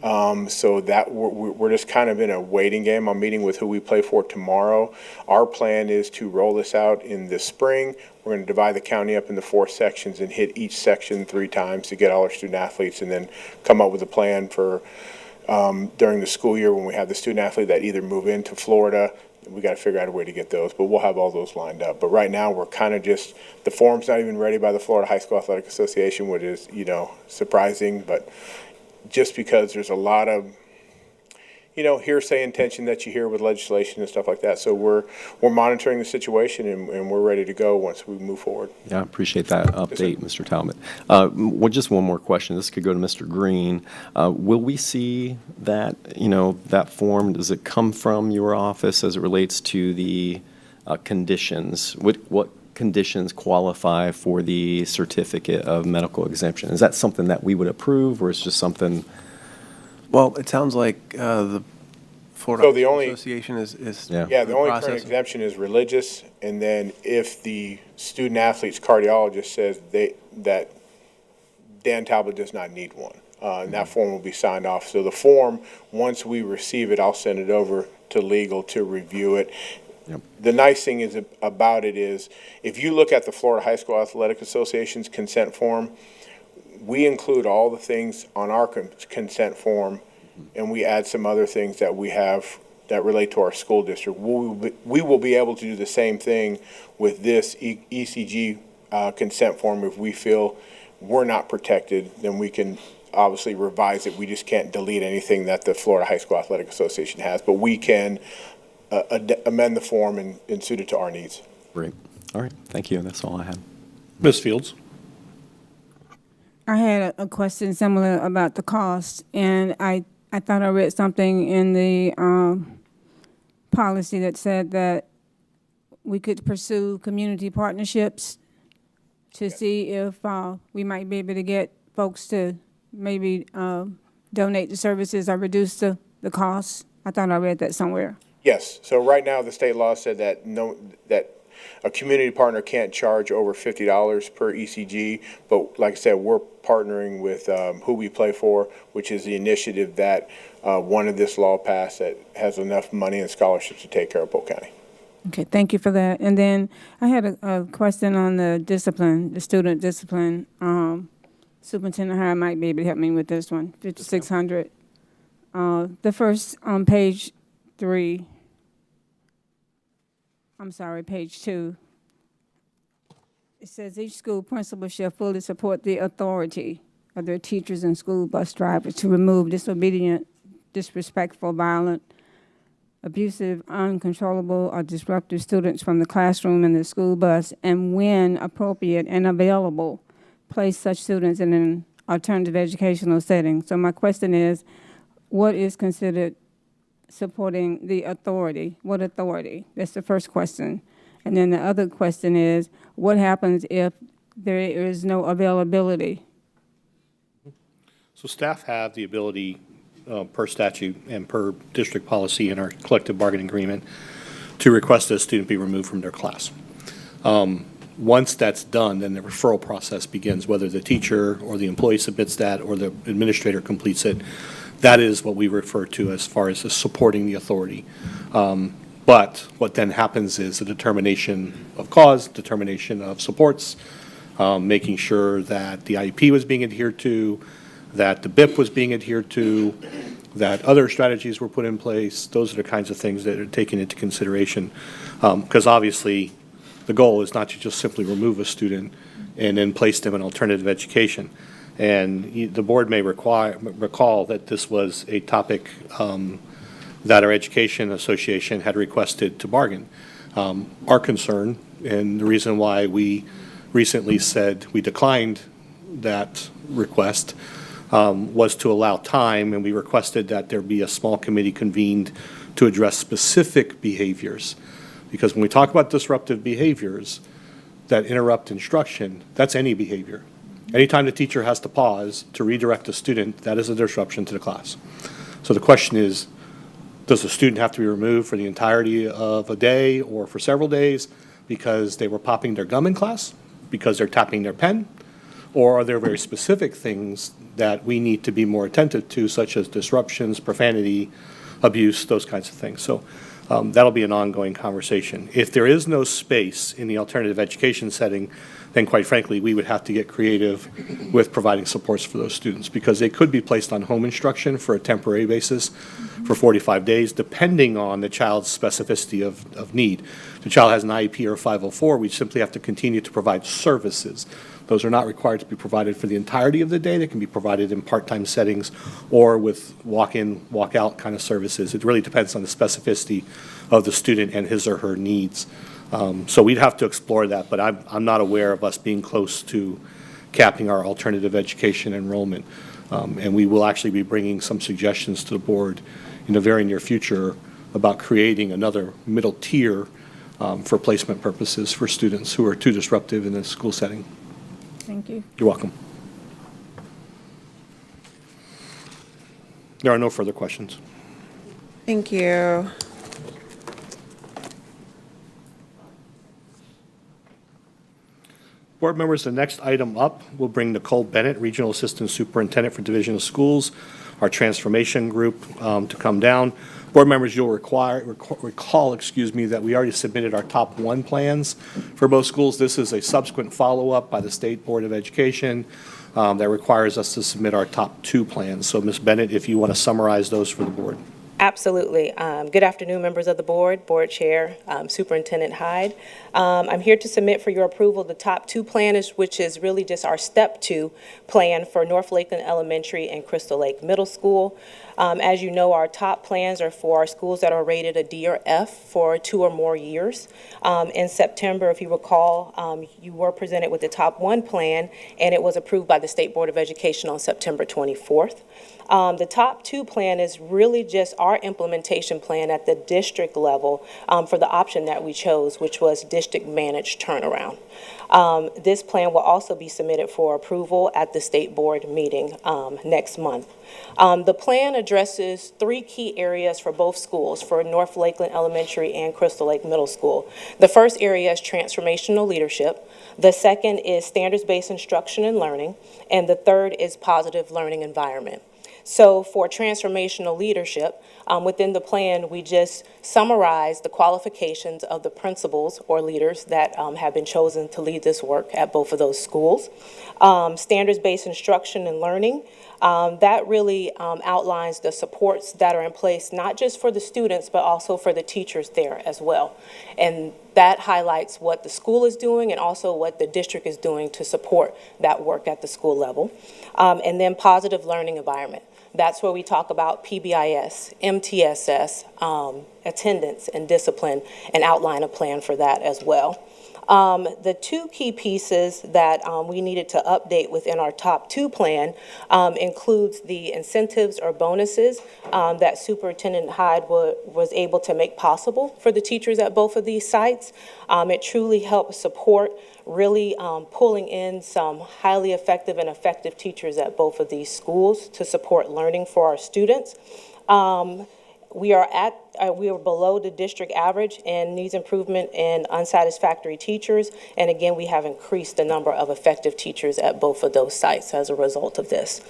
So that we're just kind of in a waiting game. I'm meeting with Who We Play For tomorrow. Our plan is to roll this out in the spring. We're going to divide the county up into 4 sections and hit each section 3 times to get all our student athletes, and then come up with a plan for during the school year when we have the student athlete that either move into Florida. We got to figure out a way to get those, but we'll have all those lined up. But right now, we're kind of just, the form's not even ready by the Florida High School Athletic Association, which is, surprising, but just because there's a lot of, hearsay intention that you hear with legislation and stuff like that. So we're monitoring the situation and we're ready to go once we move forward. Yeah, I appreciate that update, Mr. Talbot. Just one more question. This could go to Mr. Green. Will we see that, that form, does it come from your office as it relates to the conditions? What conditions qualify for the certificate of medical exemption? Is that something that we would approve, or is just something? Well, it sounds like the Florida So the only- Association is Yeah, the only current process. exemption is religious, and then if the student athlete's cardiologist says that Dan Talbot does not need one, and that form will be signed off. So the form, once we receive it, I'll send it over to legal to review it. Yep. The nice thing is about it is, if you look at the Florida High School Athletic Association's consent form, we include all the things on our consent form, and we add some other things that we have that relate to our school district. We will be able to do the same thing with this ECG consent form. If we feel we're not protected, then we can obviously revise it. We just can't delete anything that the Florida High School Athletic Association has, but we can amend the form and suit it to our needs. Great. All right. Thank you. That's all I had. Ms. Fields? I had a question similar about the cost, and I thought I read something in the policy that said that we could pursue community partnerships to see if we might be able to get folks to maybe donate the services or reduce the costs. I thought I read that somewhere. Yes, so right now, the state law said that that a community partner can't charge over $50 per ECG, but like I said, we're partnering with Who We Play For, which is the initiative that wanted this law passed that has enough money and scholarships to take care of Polk County. Okay, thank you for that. And then I had a question on the discipline, the student discipline. Superintendent Hire might be able to help me with this one, 5600. The first on page 3. I'm sorry, page 2. It says each school principal shall fully support the authority of their teachers and school bus drivers to remove disobedient, disrespectful, violent, abusive, uncontrollable, or disruptive students from the classroom and the school bus, and when appropriate and available, place such students in an alternative educational setting. So my question is, what is considered supporting the authority? What authority? That's the first question. And then the other question is, what happens if there is no availability? So staff have the ability, per statute and per district policy in our collective bargaining agreement, to request that a student be removed from their class. Once that's done, then the referral process begins, whether the teacher or the employee submits that or the administrator completes it. That is what we refer to as far as supporting the authority. But what then happens is a determination of cause, determination of supports, making sure that the IEP was being adhered to, that the BIP was being adhered to, that other strategies were put in place. Those are the kinds of things that are taken into consideration. Because obviously, the goal is not to just simply remove a student and then place them in alternative education. And the board may recall that this was a topic that our Education Association had requested to bargain. Our concern, and the reason why we recently said we declined that request, was to allow time, and we requested that there be a small committee convened to address specific behaviors. Because when we talk about disruptive behaviors that interrupt instruction, that's any behavior. Anytime the teacher has to pause to redirect a student, that is a disruption to the class. So the question is, does the student have to be removed for the entirety of a day or for several days because they were popping their gum in class, because they're tapping their pen? Or are there very specific things that we need to be more attentive to, such as disruptions, profanity, abuse, those kinds of things? So that'll be an ongoing conversation. If there is no space in the alternative education setting, then quite frankly, we would have to get creative with providing supports for those students, because they could be placed on home instruction for a temporary basis for 45 days, depending on the child's specificity of need. If the child has an IEP or 504, we simply have to continue to provide services. Those are not required to be provided for the entirety of the day. They can be provided in part-time settings or with walk-in, walk-out kind of services. It really depends on the specificity of the student and his or her needs. So we'd have to explore that, but I'm not aware of us being close to capping our alternative education enrollment. And we will actually be bringing some suggestions to the board in the very near future about creating another middle tier for placement purposes for students who are too disruptive in a school setting. Thank you. You're welcome. There are no further questions. Thank you. Board members, the next item up will bring Nicole Bennett, Regional Assistant Superintendent for Division of Schools, our transformation group, to come down. Board members, you'll recall, that we already submitted our top 1 plans for both schools. This is a subsequent follow-up by the State Board of Education that requires us to submit our top 2 plans. So Ms. Bennett, if you want to summarize those for the board. Absolutely. Good afternoon, members of the board, board chair, Superintendent Hyde. I'm here to submit for your approval the top 2 plan, which is really just our step 2 plan for North Lakeland Elementary and Crystal Lake Middle School. As you know, our top plans are for our schools that are rated a D or F for 2 or more years. In September, if you recall, you were presented with the top 1 plan, and it was approved by the State Board of Education on September 24th. The top 2 plan is really just our implementation plan at the district level for the option that we chose, which was district managed turnaround. This plan will also be submitted for approval at the state board meeting next month. The plan addresses 3 key areas for both schools, for North Lakeland Elementary and Crystal Lake Middle School. The first area is transformational leadership. The second is standards-based instruction and learning. And the third is positive learning environment. So for transformational leadership, within the plan, we just summarize the qualifications of the principals or leaders that have been chosen to lead this work at both of those schools. Standards-based instruction and learning, that really outlines the supports that are in place, not just for the students, but also for the teachers there as well. And that highlights what the school is doing and also what the district is doing to support that work at the school level. And then positive learning environment. That's where we talk about PBIS, MTSS, attendance and discipline, and outline a plan for that as well. The 2 key pieces that we needed to update within our top 2 plan includes the incentives or bonuses that Superintendent Hyde was able to make possible for the teachers at both of these sites. It truly helped support really pulling in some highly effective and effective teachers at both of these schools to support learning for our students. We are below the district average and needs improvement in unsatisfactory teachers. And again, we have increased the number of effective teachers at both of those sites as a result of this.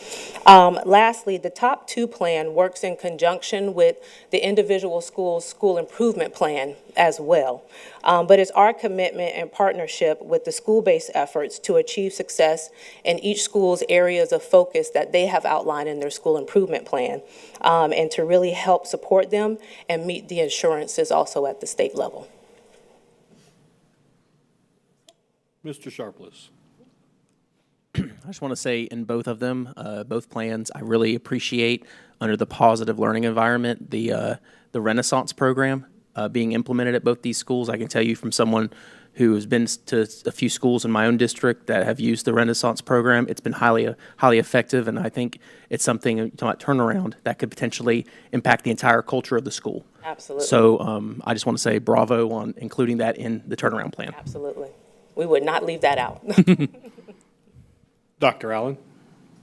Lastly, the top 2 plan works in conjunction with the individual school's school improvement plan as well. But it's our commitment and partnership with the school-based efforts to achieve success in each school's areas of focus that they have outlined in their school improvement plan, and to really help support them and meet the assurances also at the state level. Mr. Sharpless. I just want to say in both of them, both plans, I really appreciate under the positive learning environment, the Renaissance program being implemented at both these schools. I can tell you from someone who has been to a few schools in my own district that have used the Renaissance program, it's been highly effective, and I think it's something, talking about turnaround, that could potentially impact the entire culture of the school. Absolutely. So I just want to say bravo on including that in the turnaround plan. Absolutely. We would not leave that out. Dr. Allen?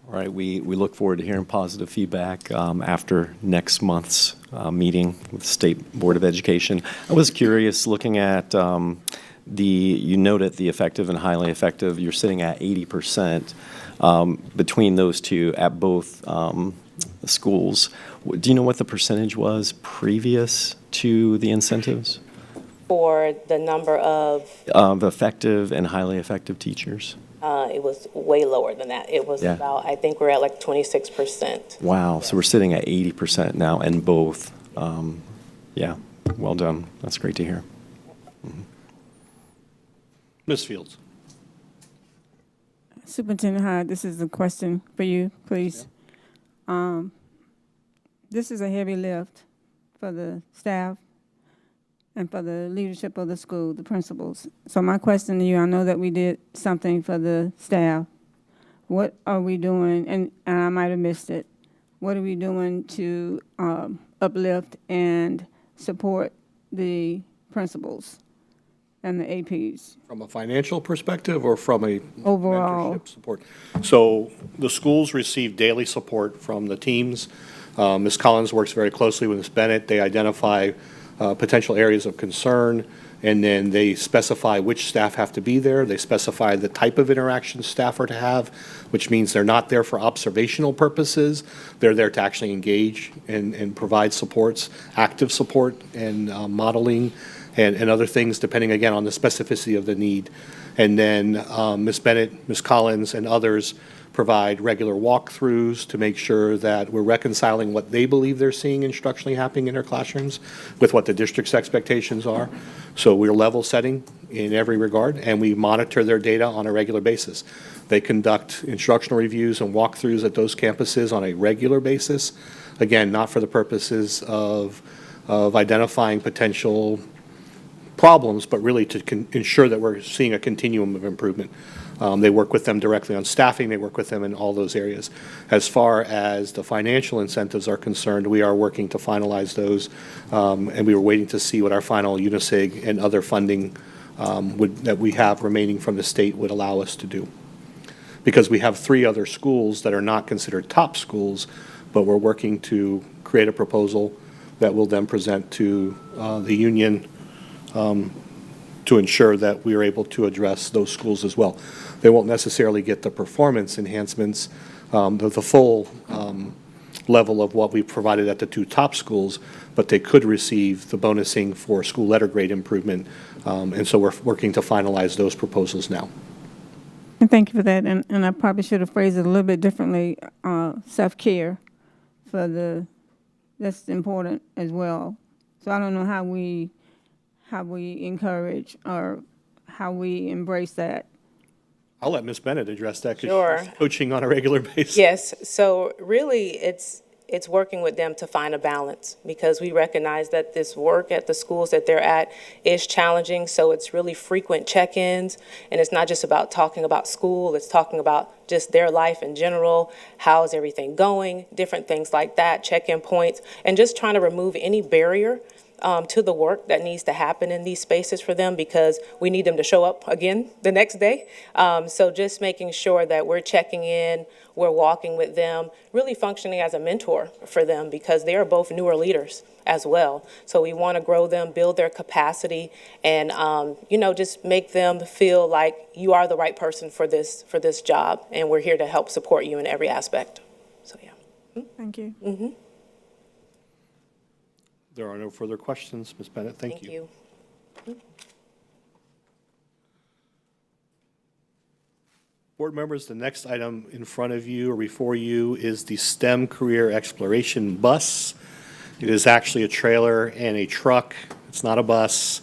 All right, we look forward to hearing positive feedback after next month's meeting with the State Board of Education. I was curious, looking at you noted the effective and highly effective, you're sitting at 80% between those two at both schools. Do you know what the percentage was previous to the incentives? For the number of, Effective and highly effective teachers? it was way lower than that. It was Yeah. about, I think we're at like 26%. Wow, so we're sitting at 80% now in both. Yeah, well done. That's great to hear. Ms. Fields? Superintendent Hyde, this is a question for you, please. This is a heavy lift for the staff and for the leadership of the school, the principals. So my question to you, I know that we did something for the staff. What are we doing, and I might have missed it, what are we doing to uplift and support the principals and the APs? From a financial perspective or from a Overall. mentorship support? So the schools receive daily support from the teams. Ms. Collins works very closely with Ms. Bennett. They identify potential areas of concern, and then they specify which staff have to be there. They specify the type of interaction staff are to have, which means they're not there for observational purposes. They're there to actually engage and provide supports, active support and modeling and other things, depending, again, on the specificity of the need. And then Ms. Bennett, Ms. Collins, and others provide regular walkthroughs to make sure that we're reconciling what they believe they're seeing instructionally happening in their classrooms with what the district's expectations are. So we're level setting in every regard, and we monitor their data on a regular basis. They conduct instructional reviews and walkthroughs at those campuses on a regular basis. Again, not for the purposes of identifying potential problems, but really to ensure that we're seeing a continuum of improvement. They work with them directly on staffing. They work with them in all those areas. As far as the financial incentives are concerned, we are working to finalize those, and we were waiting to see what our final UNISIG and other funding that we have remaining from the state would allow us to do. Because we have 3 other schools that are not considered top schools, but we're working to create a proposal that we'll then present to the union to ensure that we are able to address those schools as well. They won't necessarily get the performance enhancements, the full level of what we provided at the 2 top schools, but they could receive the bonusing for school letter grade improvement. And so we're working to finalize those proposals now. And thank you for that, and I probably should have phrased it a little bit differently. Self-care that's important as well. So I don't know how we encourage or how we embrace that. I'll let Ms. Bennett address that because Sure. she's coaching on a regular basis. Yes, so really, it's working with them to find a balance, because we recognize that this work at the schools that they're at is challenging, so it's really frequent check-ins, and it's not just about talking about school, it's talking about just their life in general, how's everything going, different things like that, check-in points, and just trying to remove any barrier to the work that needs to happen in these spaces for them, because we need them to show up again the next day. So just making sure that we're checking in, we're walking with them, really functioning as a mentor for them, because they are both newer leaders as well. So we want to grow them, build their capacity, and just make them feel like you are the right person for this job, and we're here to help support you in every aspect. So yeah. Thank you. Mm-hmm. There are no further questions. Ms. Bennett, thank you. Board members, the next item in front of you or before you is the STEM Career Exploration Bus. It is actually a trailer and a truck. It's not a bus.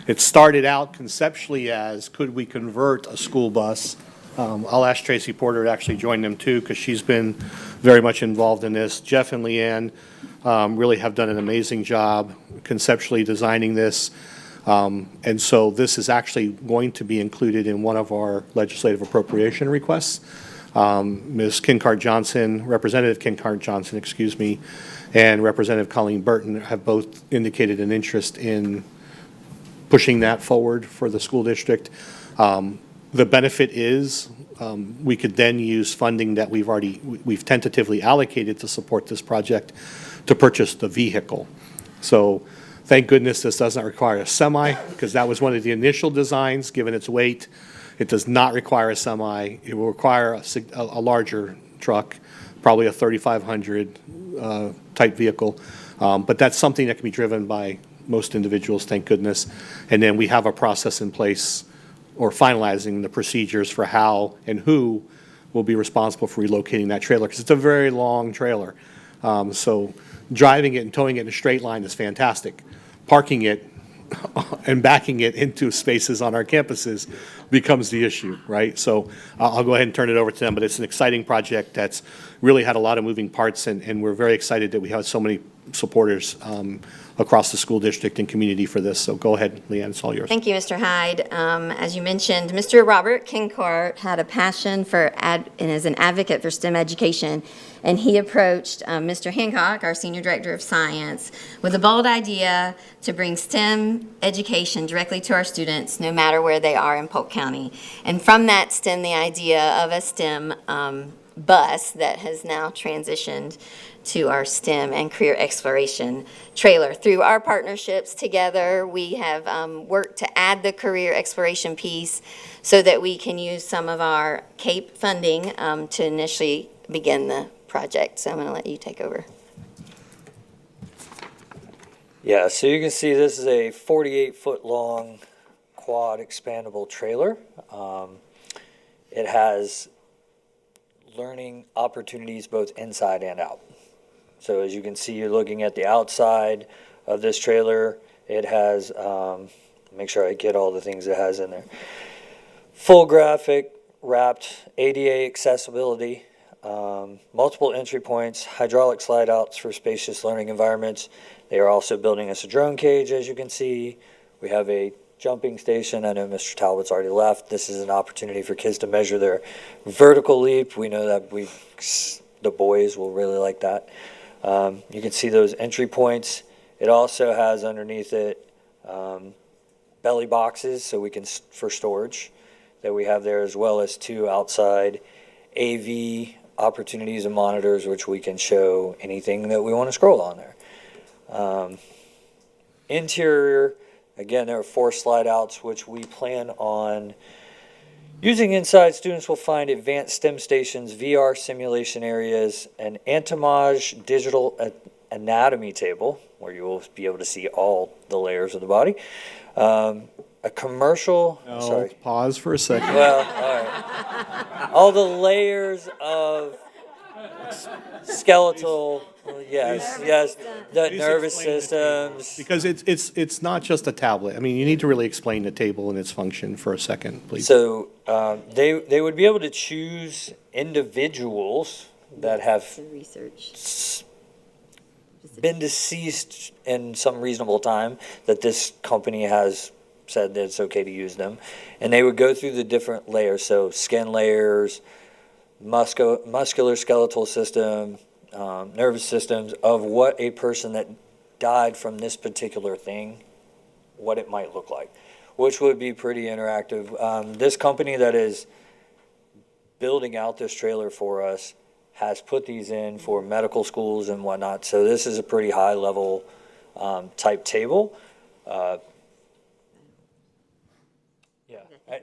It started out conceptually as, could we convert a school bus I'll ask Tracy Porter to actually join them too, because she's been very much involved in this. Jeff and Leanne really have done an amazing job conceptually designing this. And so this is actually going to be included in one of our legislative appropriation requests. Ms. Kincart Johnson, Representative Kincart Johnson, excuse me, and Representative Colleen Burton have both indicated an interest in pushing that forward for the school district. The benefit is we could then use funding that we've tentatively allocated to support this project to purchase the vehicle. So thank goodness this doesn't require a semi, because that was one of the initial designs, given its weight. It does not require a semi. It will require a larger truck, probably a 3,500 type vehicle. But that's something that can be driven by most individuals, thank goodness. And then we have a process in place, or finalizing the procedures for how and who will be responsible for relocating that trailer, because it's a very long trailer. So driving it and towing it in a straight line is fantastic. Parking it and backing it into spaces on our campuses becomes the issue, right? So I'll go ahead and turn it over to them, but it's an exciting project that's really had a lot of moving parts, and we're very excited that we have so many supporters across the school district and community for this. So go ahead, Leanne, it's all yours. Thank you, Mr. Hyde. As you mentioned, Mr. Robert Kincart had a passion for and is an advocate for STEM education, and he approached Mr. Hancock, our Senior Director of Science, with a bold idea to bring STEM education directly to our students, no matter where they are in Polk County. And from that stemmed the idea of a STEM bus that has now transitioned to our STEM and career exploration trailer. Through our partnerships together, we have worked to add the career exploration piece so that we can use some of our CAPE funding to initially begin the project. So I'm going to let you take over. Yeah, so you can see this is a 48-foot long quad expandable trailer. It has learning opportunities both inside and out. So as you can see, you're looking at the outside of this trailer. It has, make sure I get all the things it has in there. Full graphic wrapped ADA accessibility, multiple entry points, hydraulic slide outs for spacious learning environments. They are also building us a drone cage, as you can see. We have a jumping station. I know Mr. Talbot's already left. This is an opportunity for kids to measure their vertical leap. We know that the boys will really like that. You can see those entry points. It also has underneath it belly boxes, so we can for storage that we have there, as well as 2 outside AV opportunities and monitors, which we can show anything that we want to scroll on there. Interior, again, there are 4 slide outs, which we plan on using inside. Students will find advanced STEM stations, VR simulation areas, an Antimage digital anatomy table, where you will be able to see all the layers of the body. A commercial, No, sorry. pause for a second. Well, all right. All the layers of skeletal, yes, the nervous systems. Because it's not just a tablet. I mean, you need to really explain the table and its function for a second, please. So they would be able to choose individuals that have Research. been deceased in some reasonable time, that this company has said that it's okay to use them. And they would go through the different layers, so skin layers, muscular skeletal system, nervous systems, of what a person that died from this particular thing, what it might look like, which would be pretty interactive. This company that is building out this trailer for us has put these in for medical schools and whatnot, so this is a pretty high level type table.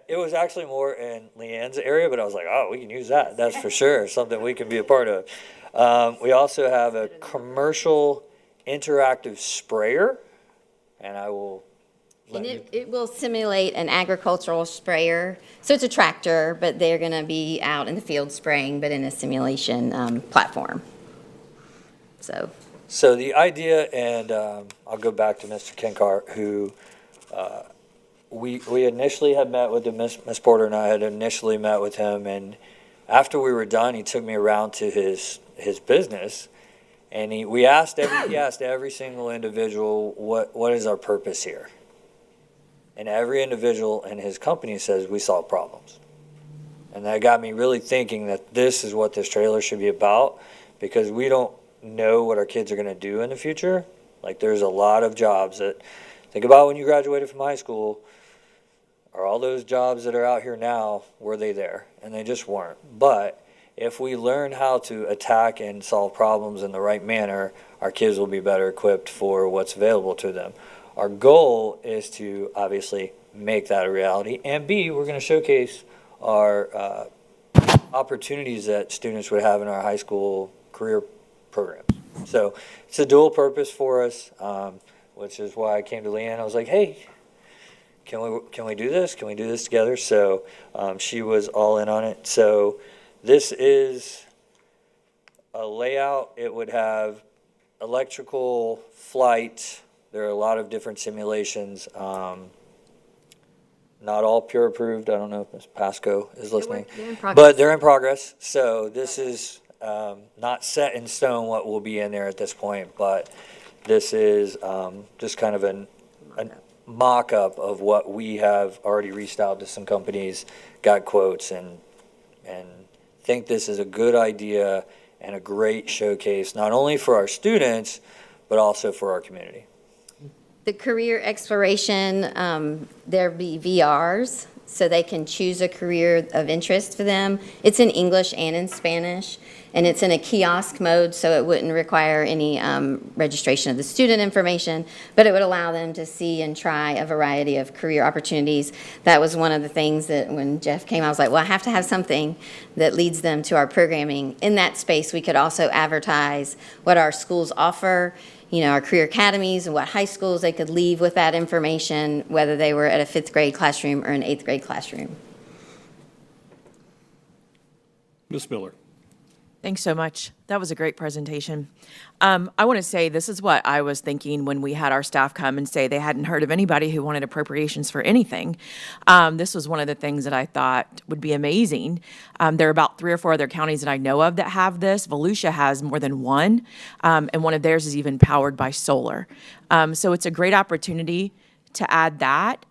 It was actually more in Leanne's area, but I was like, oh, we can use that. That's for sure, something we can be a part of. We also have a commercial interactive sprayer, and I will And it will simulate an agricultural sprayer. So it's a tractor, but they're going to be out in the field spraying, but in a simulation platform. So the idea, and I'll go back to Mr. Kincart, who we initially had met with Miss Porter and I had initially met with him, and after we were done, he took me around to his business, and he asked every single individual, what is our purpose here? And every individual in his company says, we solve problems. And that got me really thinking that this is what this trailer should be about, because we don't know what our kids are going to do in the future. Like, there's a lot of jobs that, think about when you graduated from high school, are all those jobs that are out here now, were they there? And they just weren't. But if we learn how to attack and solve problems in the right manner, our kids will be better equipped for what's available to them. Our goal is to obviously make that a reality. And B, we're going to showcase our opportunities that students would have in our high school career programs. So it's a dual purpose for us, which is why I came to Leanne. I was like, hey, can we do this? Can we do this together? So she was all in on it. So this is a layout. It would have electrical, flight. There are a lot of different simulations. Not all Pure approved. I don't know if Ms. Pasco is listening. They're in progress. But they're in progress. So this is not set in stone what will be in there at this point, but this is just kind of a mock-up of what we have already reached out to some companies, got quotes, and think this is a good idea and a great showcase, not only for our students, but also for our community. The career exploration, there'll be VRs, so they can choose a career of interest for them. It's in English and in Spanish, and it's in a kiosk mode, so it wouldn't require any registration of the student information, but it would allow them to see and try a variety of career opportunities. That was one of the things that when Jeff came, I was like, well, I have to have something that leads them to our programming. In that space, we could also advertise what our schools offer, you know, our career academies and what high schools they could leave with that information, whether they were at a 5th grade classroom or an 8th grade classroom. Ms. Miller. Thanks so much. That was a great presentation. I want to say this is what I was thinking when we had our staff come and say they hadn't heard of anybody who wanted appropriations for anything. This was one of the things that I thought would be amazing. There are about 3 or 4 other counties that I know of that have this. Volusia has more than one, and one of theirs is even powered by solar. So it's a great opportunity to add that.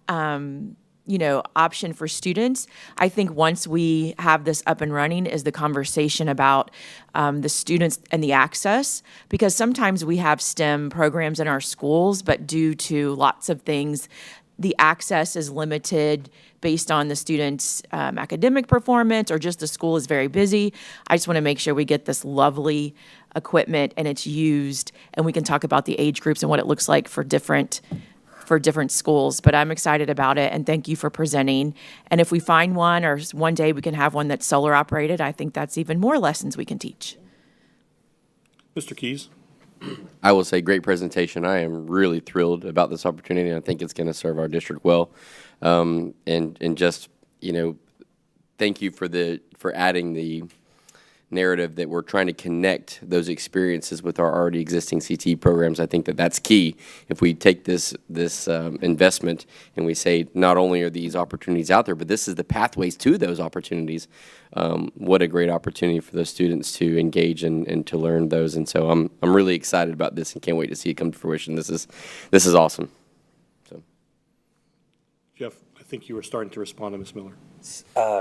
Option for students. I think once we have this up and running is the conversation about the students and the access, because sometimes we have STEM programs in our schools, but due to lots of things, the access is limited based on the students' academic performance, or just the school is very busy. I just want to make sure we get this lovely equipment and it's used, and we can talk about the age groups and what it looks like for different schools, but I'm excited about it, and thank you for presenting. And if we find one, or one day we can have one that's solar operated, I think that's even more lessons we can teach. Mr. Keys. I will say, great presentation. I am really thrilled about this opportunity. I think it's going to serve our district well. And just, thank you for adding the narrative that we're trying to connect those experiences with our already existing CTE programs. I think that that's key. If we take this investment and we say not only are these opportunities out there, but this is the pathways to those opportunities, what a great opportunity for those students to engage and to learn those. And so I'm really excited about this and can't wait to see it come to fruition. This is awesome. So, Jeff, I think you were starting to respond to Ms. Miller.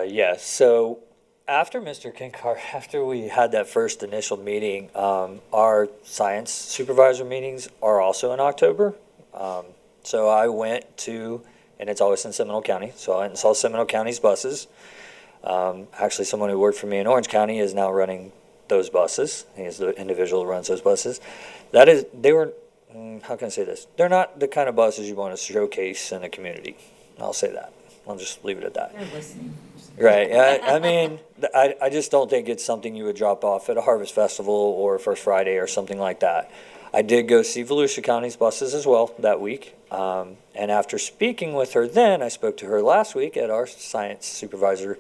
Yes. So after Mr. Kinkar, after we had that first initial meeting, our science supervisor meetings are also in October. So I went to, and it's always in Seminole County, so I went and saw Seminole County's buses. Actually, someone who worked for me in Orange County is now running those buses. He is the individual who runs those buses. How can I say this? They're not the kind of buses you want to showcase in a community. I'll say that. I'll just leave it at that. They're listening. Right. I just don't think it's something you would drop off at a Harvest Festival or First Friday or something like that. I did go see Volusia County's buses as well that week. And after speaking with her then, I spoke to her last week at our science supervisor,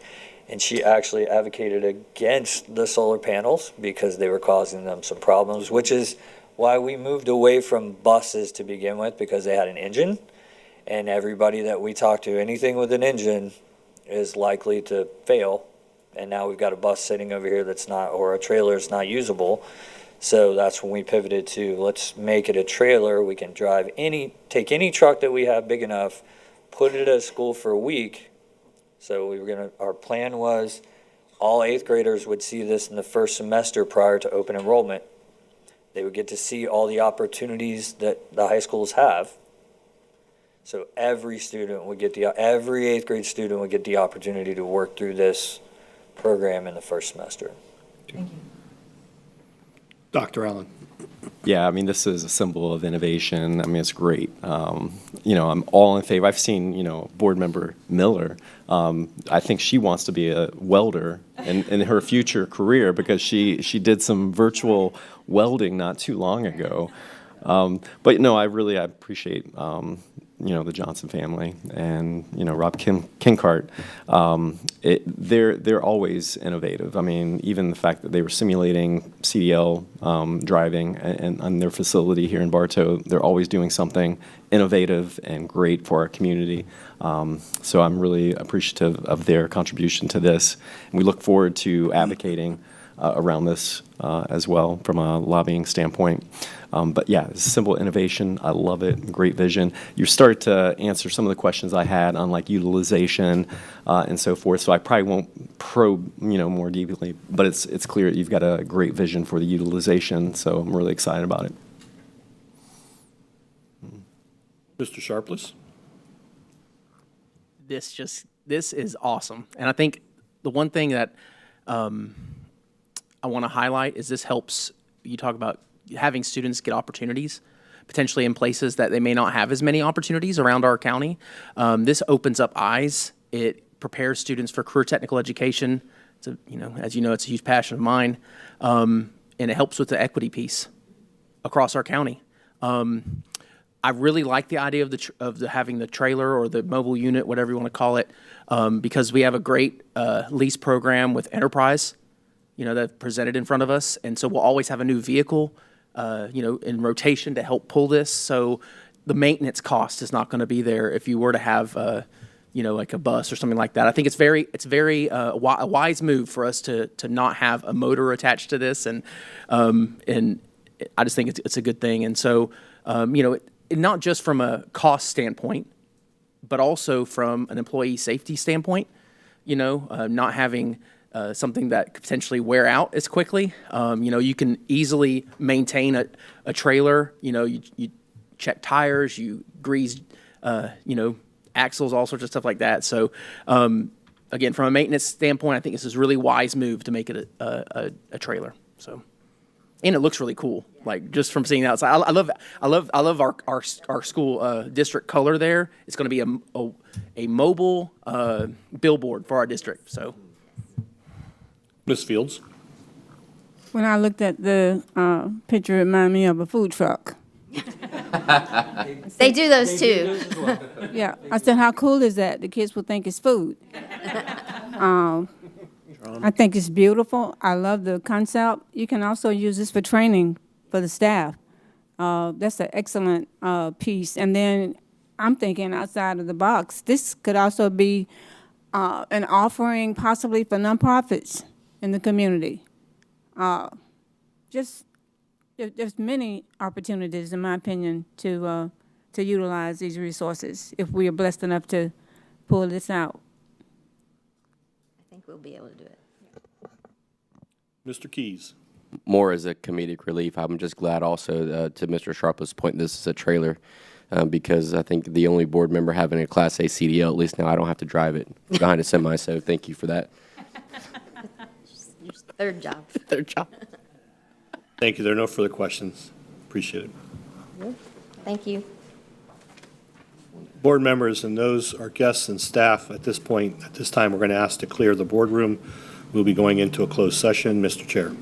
and she actually advocated against the solar panels because they were causing them some problems, which is why we moved away from buses to begin with, because they had an engine. And everybody that we talk to, anything with an engine is likely to fail. And now we've got a bus sitting over here that's not, or a trailer that's not usable. So that's when we pivoted to, let's make it a trailer. We can take any truck that we have big enough, put it at a school for a week. So our plan was all 8th graders would see this in the first semester prior to open enrollment. They would get to see all the opportunities that the high schools have. So every 8th grade student would get the opportunity to work through this program in the first semester. Dr. Allen. Yeah, I mean, this is a symbol of innovation. I mean, it's great. I'm all in favor. I've seen, Board Member Miller. I think she wants to be a welder in her future career because she did some virtual welding not too long ago. But no, I appreciate the Johnson family and Rob Kinkart. They're always innovative. I mean, even the fact that they were simulating CDL driving and on their facility here in Bartow, they're always doing something innovative and great for our community. So I'm really appreciative of their contribution to this. And we look forward to advocating around this as well from a lobbying standpoint. But yeah, it's a simple innovation. I love it. Great vision. You start to answer some of the questions I had on like utilization and so forth. So I probably won't probe, more deeply, but it's clear you've got a great vision for the utilization. So I'm really excited about it. Mr. Sharpless. This is awesome. And I think the one thing that I want to highlight is this helps, you talk about having students get opportunities, potentially in places that they may not have as many opportunities around our county. This opens up eyes. It prepares students for career technical education. It's as you know, it's a huge passion of mine. And it helps with the equity piece across our county. I really like the idea of having the trailer or the mobile unit, whatever you want to call it, because we have a great lease program with Enterprise, that presented in front of us. And so we'll always have a new vehicle, in rotation to help pull this. So the maintenance cost is not going to be there if you were to have, like a bus or something like that. I think it's very a wise move for us to not have a motor attached to this. And I just think it's a good thing. And so, not just from a cost standpoint, but also from an employee safety standpoint, not having something that could potentially wear out as quickly. You can easily maintain a trailer. You check tires, you grease, axles, all sorts of stuff like that. So, again, from a maintenance standpoint, I think this is a really wise move to make it a trailer. So, and it looks really cool. Like just from seeing it outside, I love our school district color there. It's going to be a mobile billboard for our district. So. Ms. Fields. When I looked at the picture, it reminded me of a food truck. They do those too. Yeah, I said, how cool is that? The kids will think it's food. I think it's beautiful. I love the concept. You can also use this for training for the staff. That's an excellent piece. And then I'm thinking outside of the box. This could also be an offering possibly for nonprofits in the community. There's many opportunities, in my opinion, to utilize these resources if we are blessed enough to pull this out. I think we'll be able to do it. Mr. Keys. More as a comedic relief. I'm just glad also to Mr. Sharpless' point, this is a trailer. Because I think the only board member having a Class A CDL, at least now I don't have to drive it behind a semi, so thank you for that. Third job. Third job. Thank you. There are no further questions. Appreciate it. Thank you. Board members and those are guests and staff at this point, at this time, we're going to ask to clear the boardroom. We'll be going into a closed session. Mr. Chair.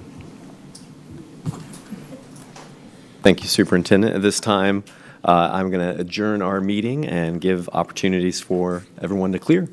Thank you, Superintendent. At this time, I'm going to adjourn our meeting and give opportunities for everyone to clear.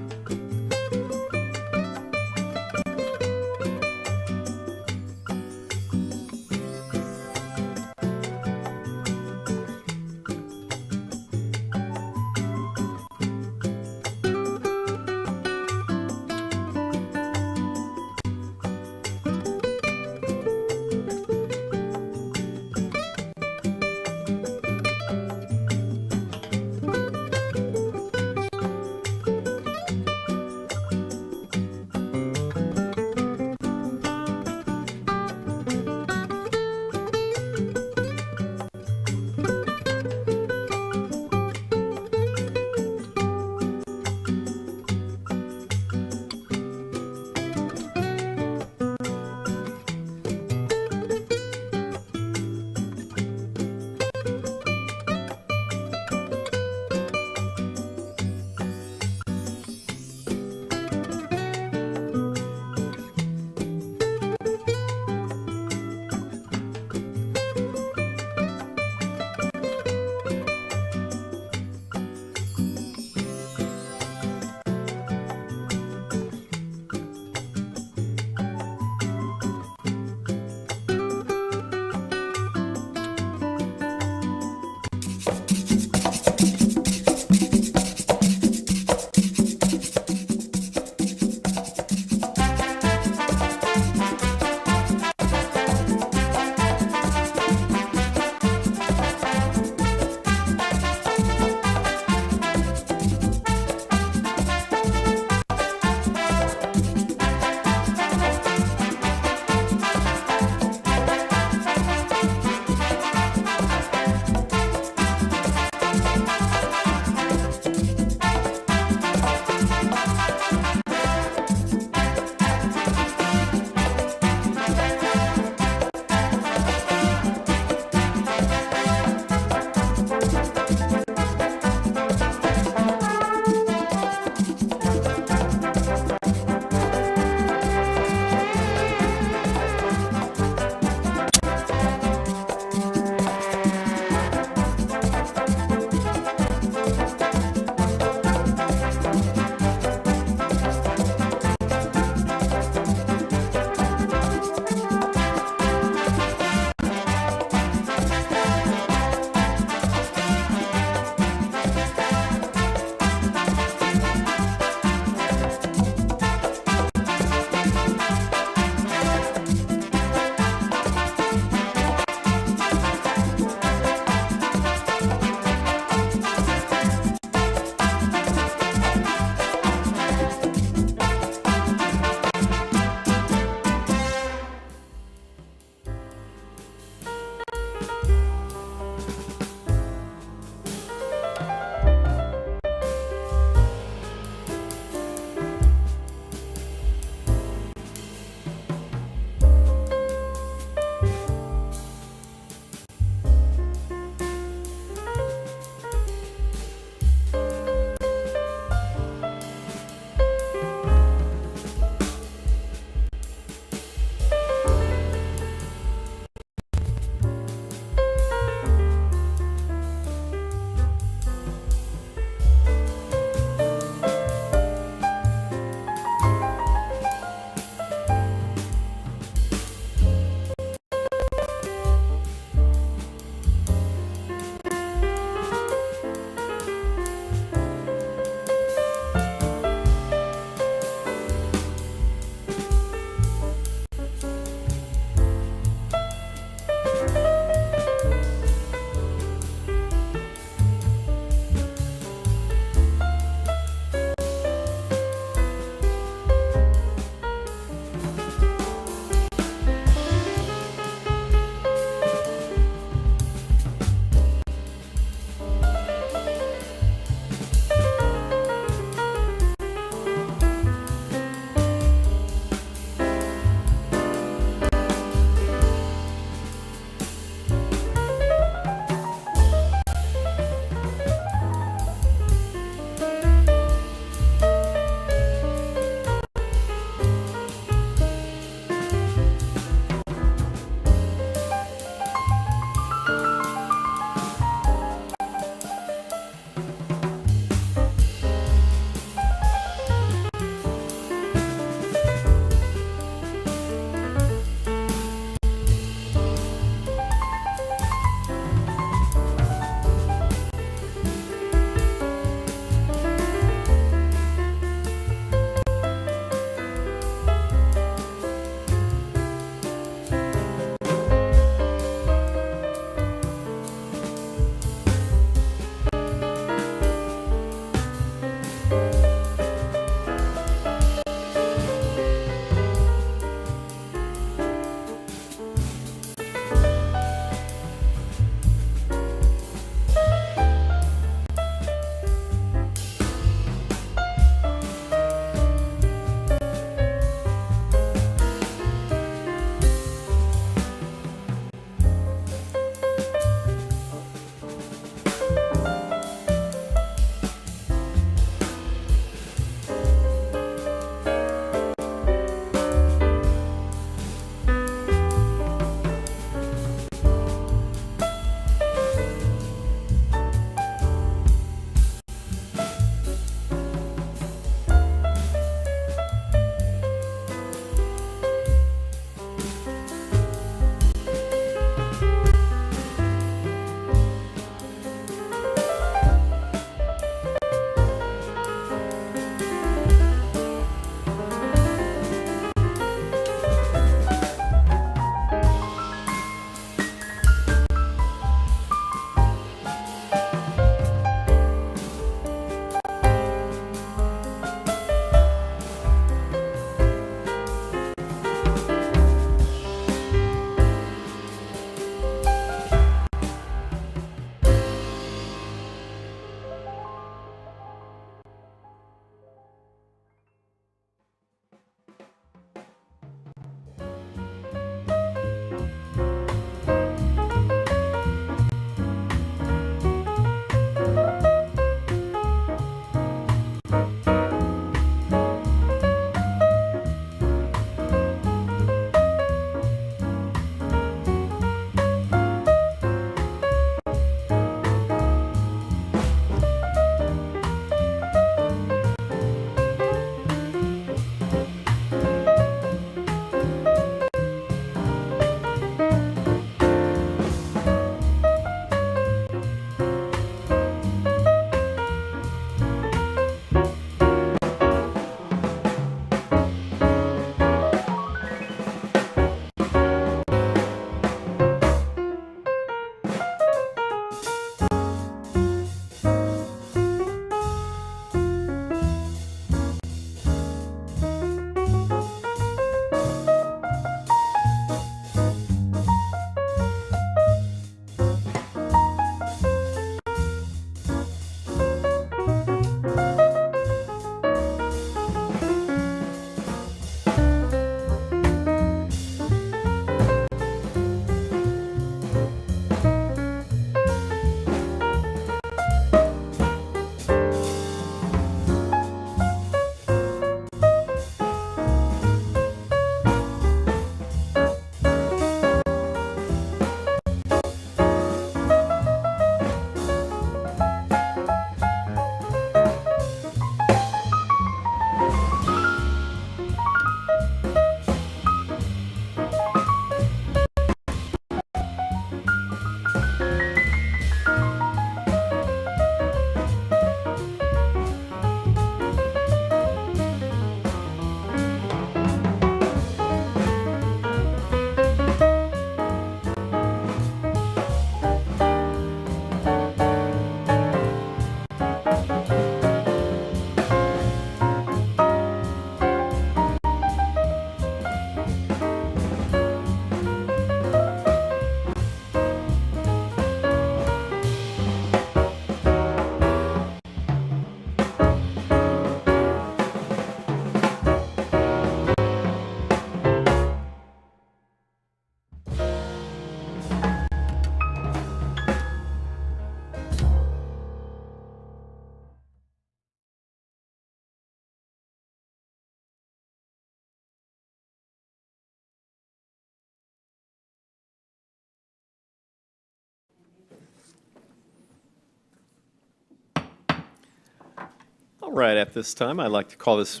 right, at this time, I'd like to call this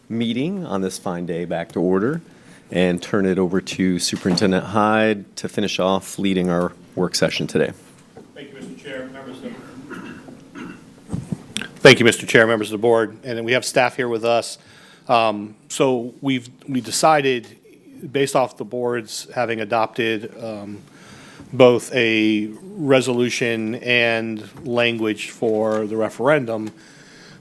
meeting on this fine day back to order and turn it over to Superintendent Hyde to finish off leading our work session today. Thank you, Mr. Chair, members of Thank you, Mr. Chair, members of the board. And then we have staff here with us. So we decided, based off the boards having adopted both a resolution and language for the referendum,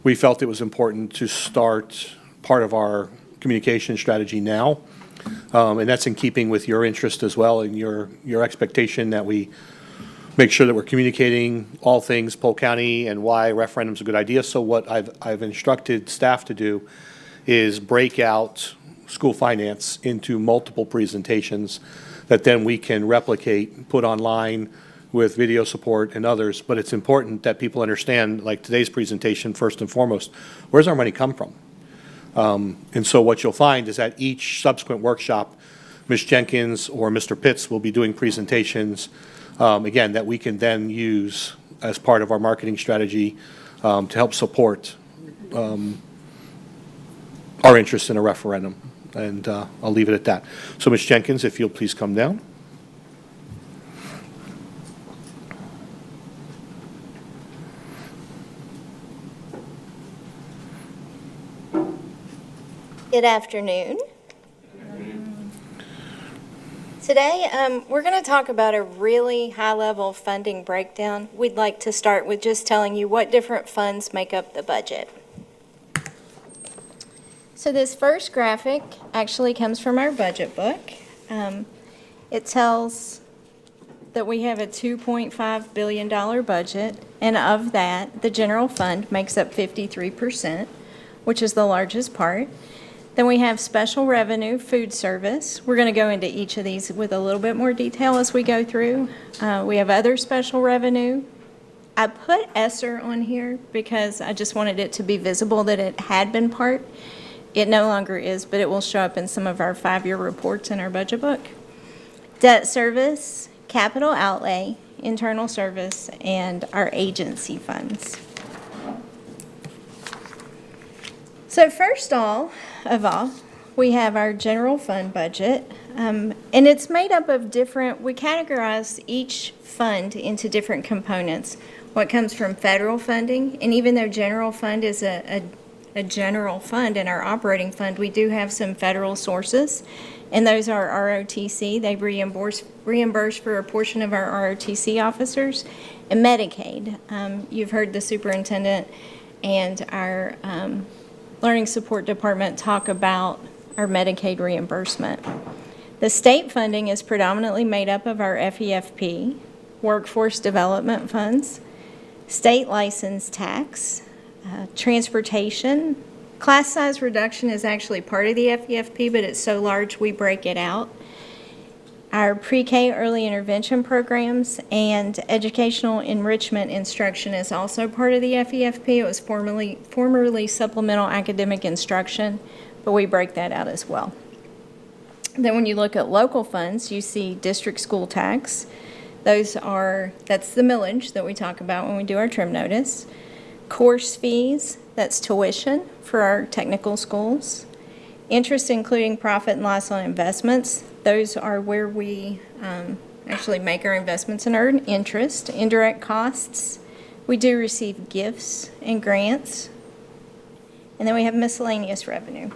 we felt it was important to start part of our communication strategy now. And that's in keeping with your interest as well and your expectation that we make sure that we're communicating all things Polk County and why referendum's a good idea. So what I've instructed staff to do is break out school finance into multiple presentations that then we can replicate, put online with video support and others. But it's important that people understand, like today's presentation, first and foremost, where's our money come from? And so what you'll find is that each subsequent workshop, Ms. Jenkins or Mr. Pitts will be doing presentations, again, that we can then use as part of our marketing strategy to help support our interest in a referendum. And I'll leave it at that. So Ms. Jenkins, if you'll please come down. Good afternoon. Today, we're going to talk about a really high-level funding breakdown. We'd like to start with just telling you what different funds make up the budget. So this first graphic actually comes from our budget book. It tells that we have a $2.5 billion budget, and of that, the general fund makes up 53%, which is the largest part. Then we have special revenue, food service. We're going to go into each of these with a little bit more detail as we go through. We have other special revenue. I put ESSER on here because I just wanted it to be visible that it had been part. It no longer is, but it will show up in some of our 5-year reports in our budget book. Debt service, capital outlay, internal service, and our agency funds. So first of all, we have our general fund budget, and it's made up of we categorize each fund into different components. What comes from federal funding, and even though general fund is a general fund in our operating fund, we do have some federal sources, and those are ROTC. They reimburse for a portion of our ROTC officers, and Medicaid. You've heard the superintendent and our Learning Support Department talk about our Medicaid reimbursement. The state funding is predominantly made up of our FEFP, workforce development funds, state license tax, transportation. Class size reduction is actually part of the FEFP, but it's so large we break it out. Our pre-K early intervention programs and educational enrichment instruction is also part of the FEFP. It was formerly supplemental academic instruction, but we break that out as well. Then when you look at local funds, you see district school tax. That's the millage that we talk about when we do our trim notice. Course fees, that's tuition for our technical schools. Interest including profit and loss on investments. Those are where we actually make our investments and earn interest. Indirect costs. We do receive gifts and grants. And then we have miscellaneous revenue.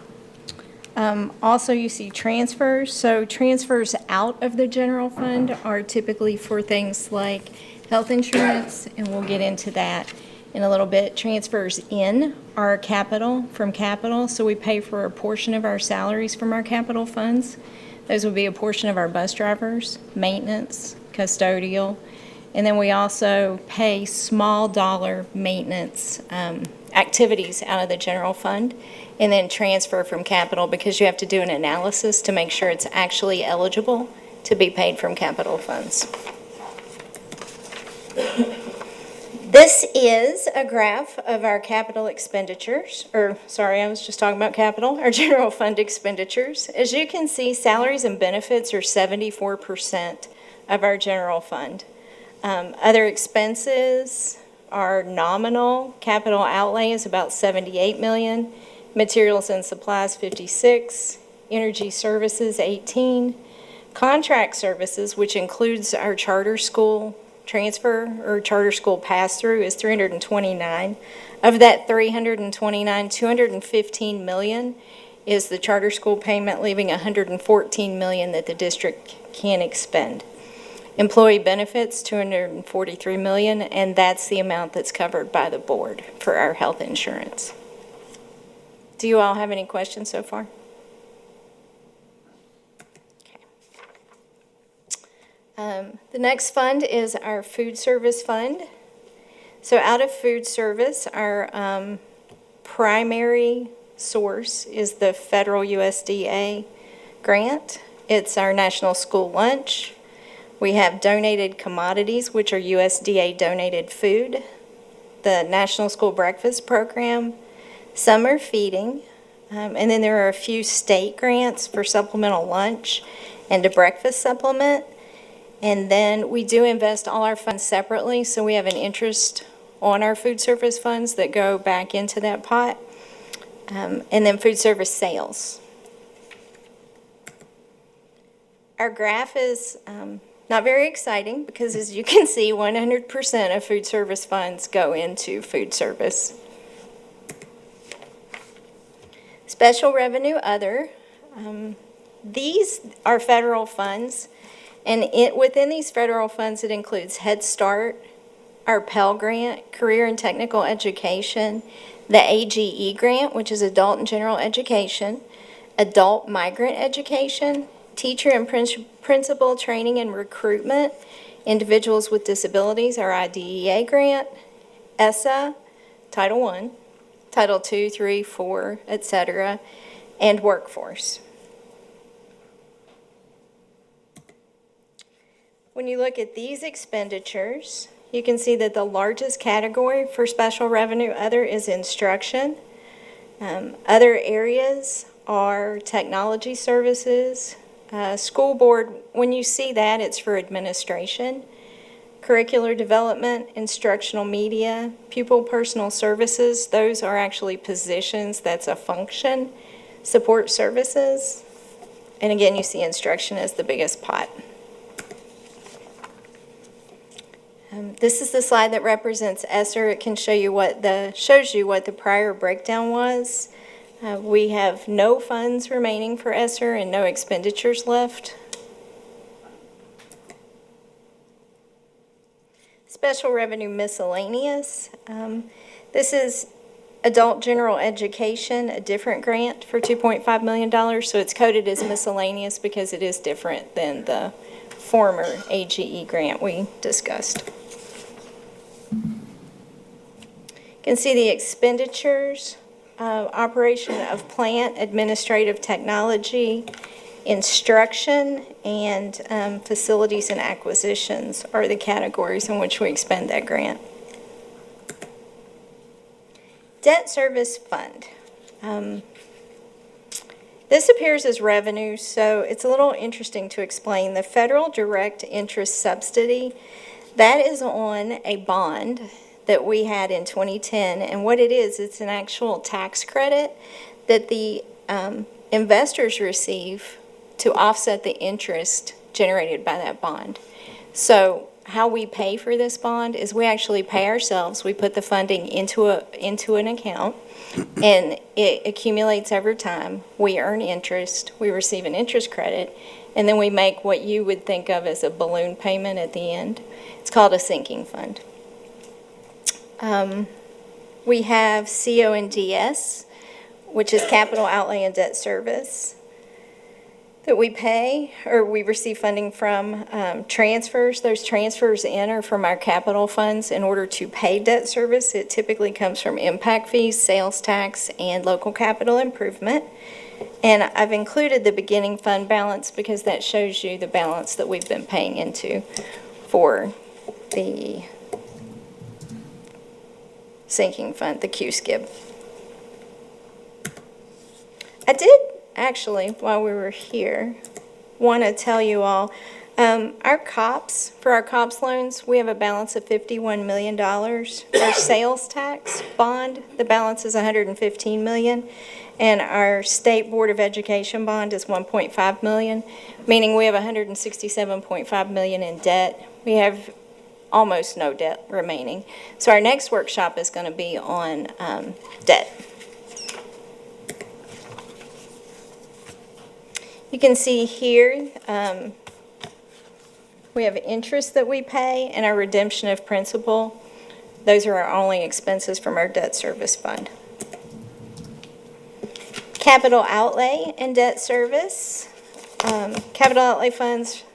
Also, you see transfers. So transfers out of the general fund are typically for things like health insurance, and we'll get into that in a little bit. Transfers in are capital, from capital, so we pay for a portion of our salaries from our capital funds. Those would be a portion of our bus drivers, maintenance, custodial, and then we also pay small dollar maintenance activities out of the general fund, and then transfer from capital because you have to do an analysis to make sure it's actually eligible to be paid from capital funds. This is a graph of our capital expenditures, I was just talking about capital, our general fund expenditures. As you can see, salaries and benefits are 74% of our general fund. Other expenses our nominal capital outlay is about 78 million, materials and supplies 56, energy services 18, contract services, which includes our charter school transfer or charter school pass-through, is 329. Of that 329, 215 million is the charter school payment, leaving 114 million that the district can expend. Employee benefits, 243 million, and that's the amount that's covered by the board for our health insurance. Do you all have any questions so far? Okay. The next fund is our food service fund. So out of food service, our primary source is the federal USDA grant. It's our National School Lunch. We have donated commodities, which are USDA donated food, the National School Breakfast Program, summer feeding, and then there are a few state grants for supplemental lunch and a breakfast supplement. And then we do invest all our funds separately, so we have an interest on our food service funds that go back into that pot. And then food service sales. Our graph is not very exciting because, as you can see, 100% of food service funds go into food service. Special revenue other. These are federal funds, and within these federal funds it includes Head Start, our Pell Grant, Career and Technical Education, the AGE Grant, which is Adult and General Education, Adult Migrant Education, Teacher and Principal Training and Recruitment, Individuals with Disabilities, our IDEA Grant, ESSA, Title I, Title II, III, IV, etc., and Workforce. When you look at these expenditures, you can see that the largest category for special revenue other is instruction. Other areas are technology services. School board, when you see that, it's for administration. Curricular development, instructional media, pupil personal services, those are actually positions, that's a function. Support services, and again, you see instruction as the biggest pot. This is the slide that represents ESSER. It can show you shows you what the prior breakdown was. We have no funds remaining for ESSER and no expenditures left. Special revenue miscellaneous. This is adult general education, a different grant for $2.5 million. So it's coded as miscellaneous because it is different than the former AGE grant we discussed. You can see the expenditures, operation of plant, administrative technology, instruction, and facilities and acquisitions are the categories in which we expend that grant. Debt service fund. This appears as revenue, so it's a little interesting to explain. The federal direct interest subsidy, that is on a bond that we had in 2010, and what it is, it's an actual tax credit that the investors receive to offset the interest generated by that bond. So how we pay for this bond is we actually pay ourselves. We put the funding into an account, and it accumulates over time. We earn interest, we receive an interest credit, and then we make what you would think of as a balloon payment at the end. It's called a sinking fund. We have CONDS, which is capital outlay and debt service, that we pay, or we receive funding from transfers. Those transfers in are from our capital funds in order to pay debt service. It typically comes from impact fees, sales tax, and local capital improvement. And I've included the beginning fund balance because that shows you the balance that we've been paying into for the sinking fund, the QSKIB. I did actually, while we were here, want to tell you all, Our COPS, for our COPS loans, we have a balance of $51 million. Our sales tax bond, the balance is $115 million. And our State Board of Education bond is $1.5 million, meaning we have $167.5 million in debt. We have almost no debt remaining. So our next workshop is going to be on debt. You can see here, we have interest that we pay and our redemption of principal. Those are our only expenses from our debt service fund. Capital outlay and debt service. Capital outlay funds,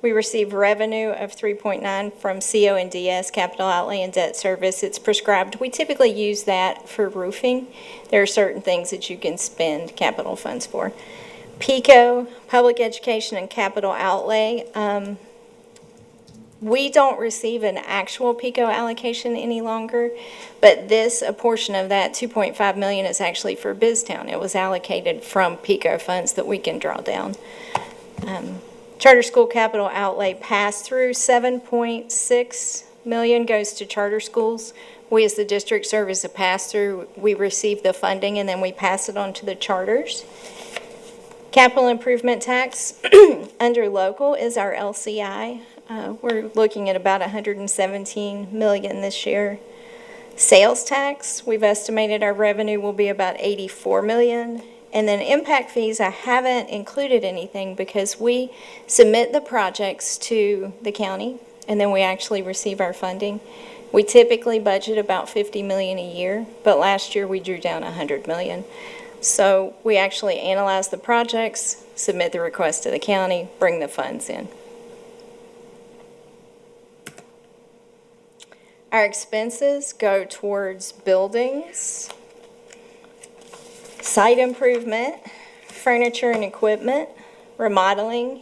we receive revenue of 3.9 from CO and DS, capital outlay and debt service. It's prescribed. We typically use that for roofing. There are certain things that you can spend capital funds for. PICO, public education and capital outlay. We don't receive an actual PICO allocation any longer, but a portion of that, $2.5 million, is actually for BizTown. It was allocated from PICO funds that we can draw down. Charter school capital outlay pass-through, $7.6 million goes to charter schools. We as the district serve as a pass-through. We receive the funding and then we pass it on to the charters. Capital improvement tax under local is our LCI. We're looking at about $117 million this year. Sales tax, we've estimated our revenue will be about $84 million. And then impact fees, I haven't included anything because we submit the projects to the county and then we actually receive our funding. We typically budget about $50 million a year, but last year we drew down $100 million. So we actually analyze the projects, submit the request to the county, bring the funds in. Our expenses go towards buildings, site improvement, furniture and equipment, remodeling,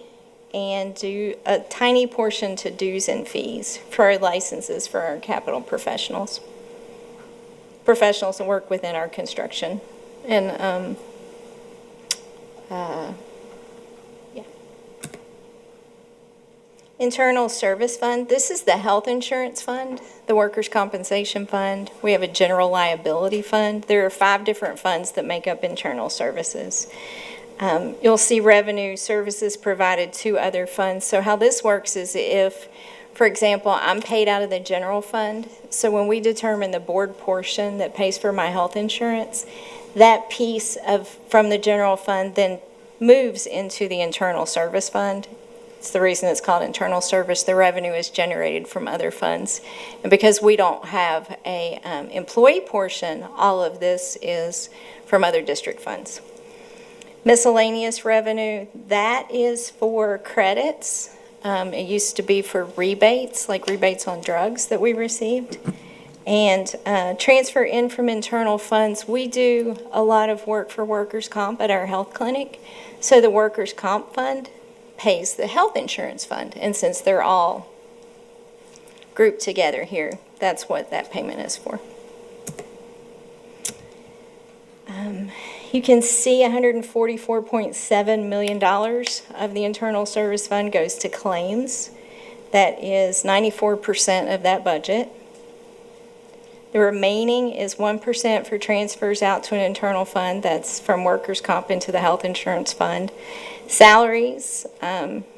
and do a tiny portion to dues and fees for our licenses for our capital professionals. Professionals that work within our construction. And, yeah. Internal service fund, this is the health insurance fund, the workers' compensation fund. We have a general liability fund. There are 5 different funds that make up internal services. You'll see revenue services provided to other funds. So how this works is if, for example, I'm paid out of the general fund. So when we determine the board portion that pays for my health insurance, that piece from the general fund then moves into the internal service fund. It's the reason it's called internal service. The revenue is generated from other funds. And because we don't have a employee portion, all of this is from other district funds. Miscellaneous revenue, that is for credits. It used to be for rebates, like rebates on drugs that we received. And transfer in from internal funds, we do a lot of work for workers' comp at our health clinic. So the workers' comp fund pays the health insurance fund. And since they're all grouped together here, that's what that payment is for. You can see $144.7 million of the internal service fund goes to claims. That is 94% of that budget. The remaining is 1% for transfers out to an internal fund. That's from workers' comp into the health insurance fund. Salaries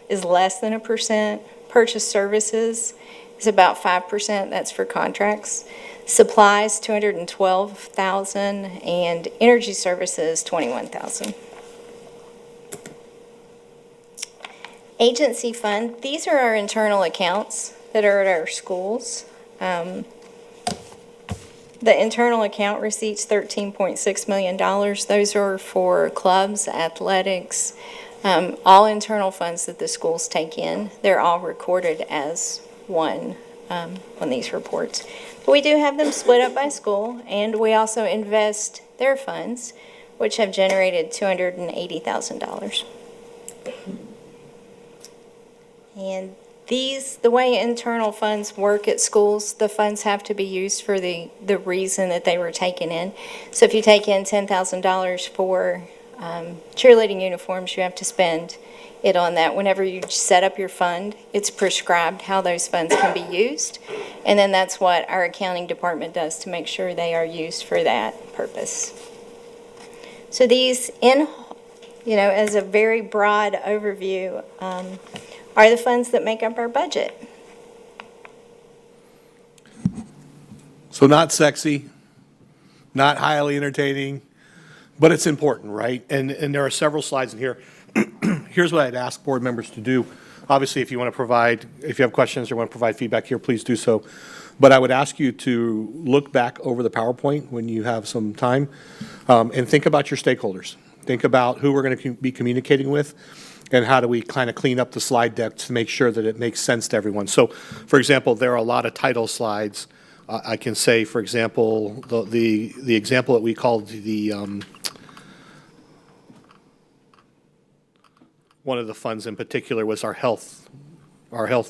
is less than 1%. Purchase services is about 5%. That's for contracts. Supplies, $212,000, and energy services, $21,000. Agency fund, these are our internal accounts that are at our schools. The internal account receipts, $13.6 million. Those are for clubs, athletics, all internal funds that the schools take in. They're all recorded as one on these reports. But we do have them split up by school, and we also invest their funds, which have generated $280,000. And the way internal funds work at schools, the funds have to be used for the reason that they were taken in. So if you take in $10,000 for cheerleading uniforms, you have to spend it on that. Whenever you set up your fund, it's prescribed how those funds can be used. And then that's what our accounting department does to make sure they are used for that purpose. So these as a very broad overview, are the funds that make up our budget. So not sexy, not highly entertaining, but it's important, right? And there are several slides in here. Here's what I'd ask board members to do. Obviously, if you have questions or want to provide feedback here, please do so. But I would ask you to look back over the PowerPoint when you have some time, and think about your stakeholders. Think about who we're going to be communicating with, and how do we kind of clean up the slide deck to make sure that it makes sense to everyone. So, for example, there are a lot of title slides. I can say, for example, the example that we called one of the funds in particular was our health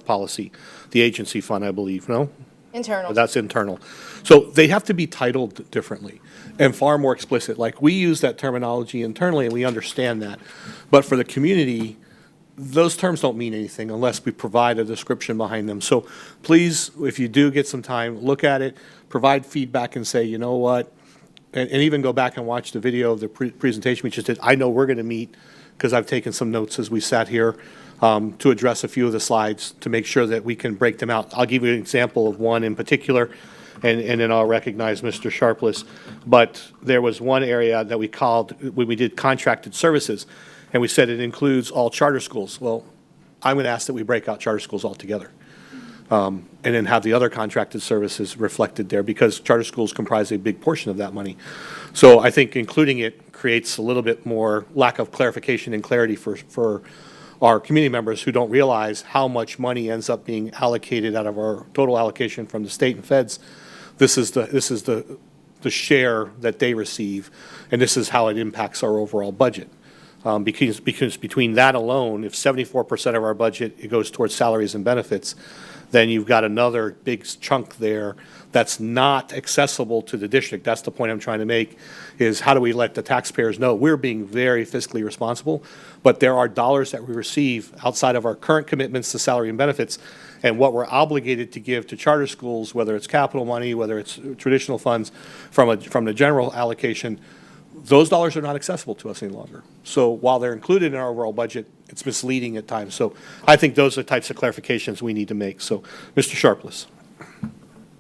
policy, the agency fund, I believe, no? Internal. That's internal. So they have to be titled differently and far more explicit. Like, we use that terminology internally and we understand that. But for the community, those terms don't mean anything unless we provide a description behind them. So please, if you do get some time, look at it, provide feedback and say, you know what, and even go back and watch the video of the presentation we just did. I know we're going to meet, because I've taken some notes as we sat here, to address a few of the slides to make sure that we can break them out. I'll give you an example of one in particular, and then I'll recognize Mr. Sharpless. But there was one area that we called, when we did contracted services, and we said it includes all charter schools. Well, I'm going to ask that we break out charter schools altogether, and then have the other contracted services reflected there, because charter schools comprise a big portion of that money. So I think including it creates a little bit more lack of clarification and clarity for our community members who don't realize how much money ends up being allocated out of our total allocation from the state and feds. This is the share that they receive, and this is how it impacts our overall budget. Because between that alone, if 74% of our budget it goes towards salaries and benefits, then you've got another big chunk there that's not accessible to the district. That's the point I'm trying to make, is how do we let the taxpayers know we're being very fiscally responsible, but there are dollars that we receive outside of our current commitments to salary and benefits, and what we're obligated to give to charter schools, whether it's capital money, whether it's traditional funds from the general allocation, those dollars are not accessible to us any longer. So while they're included in our overall budget, it's misleading at times. So I think those are the types of clarifications we need to make. So, Mr. Sharpless.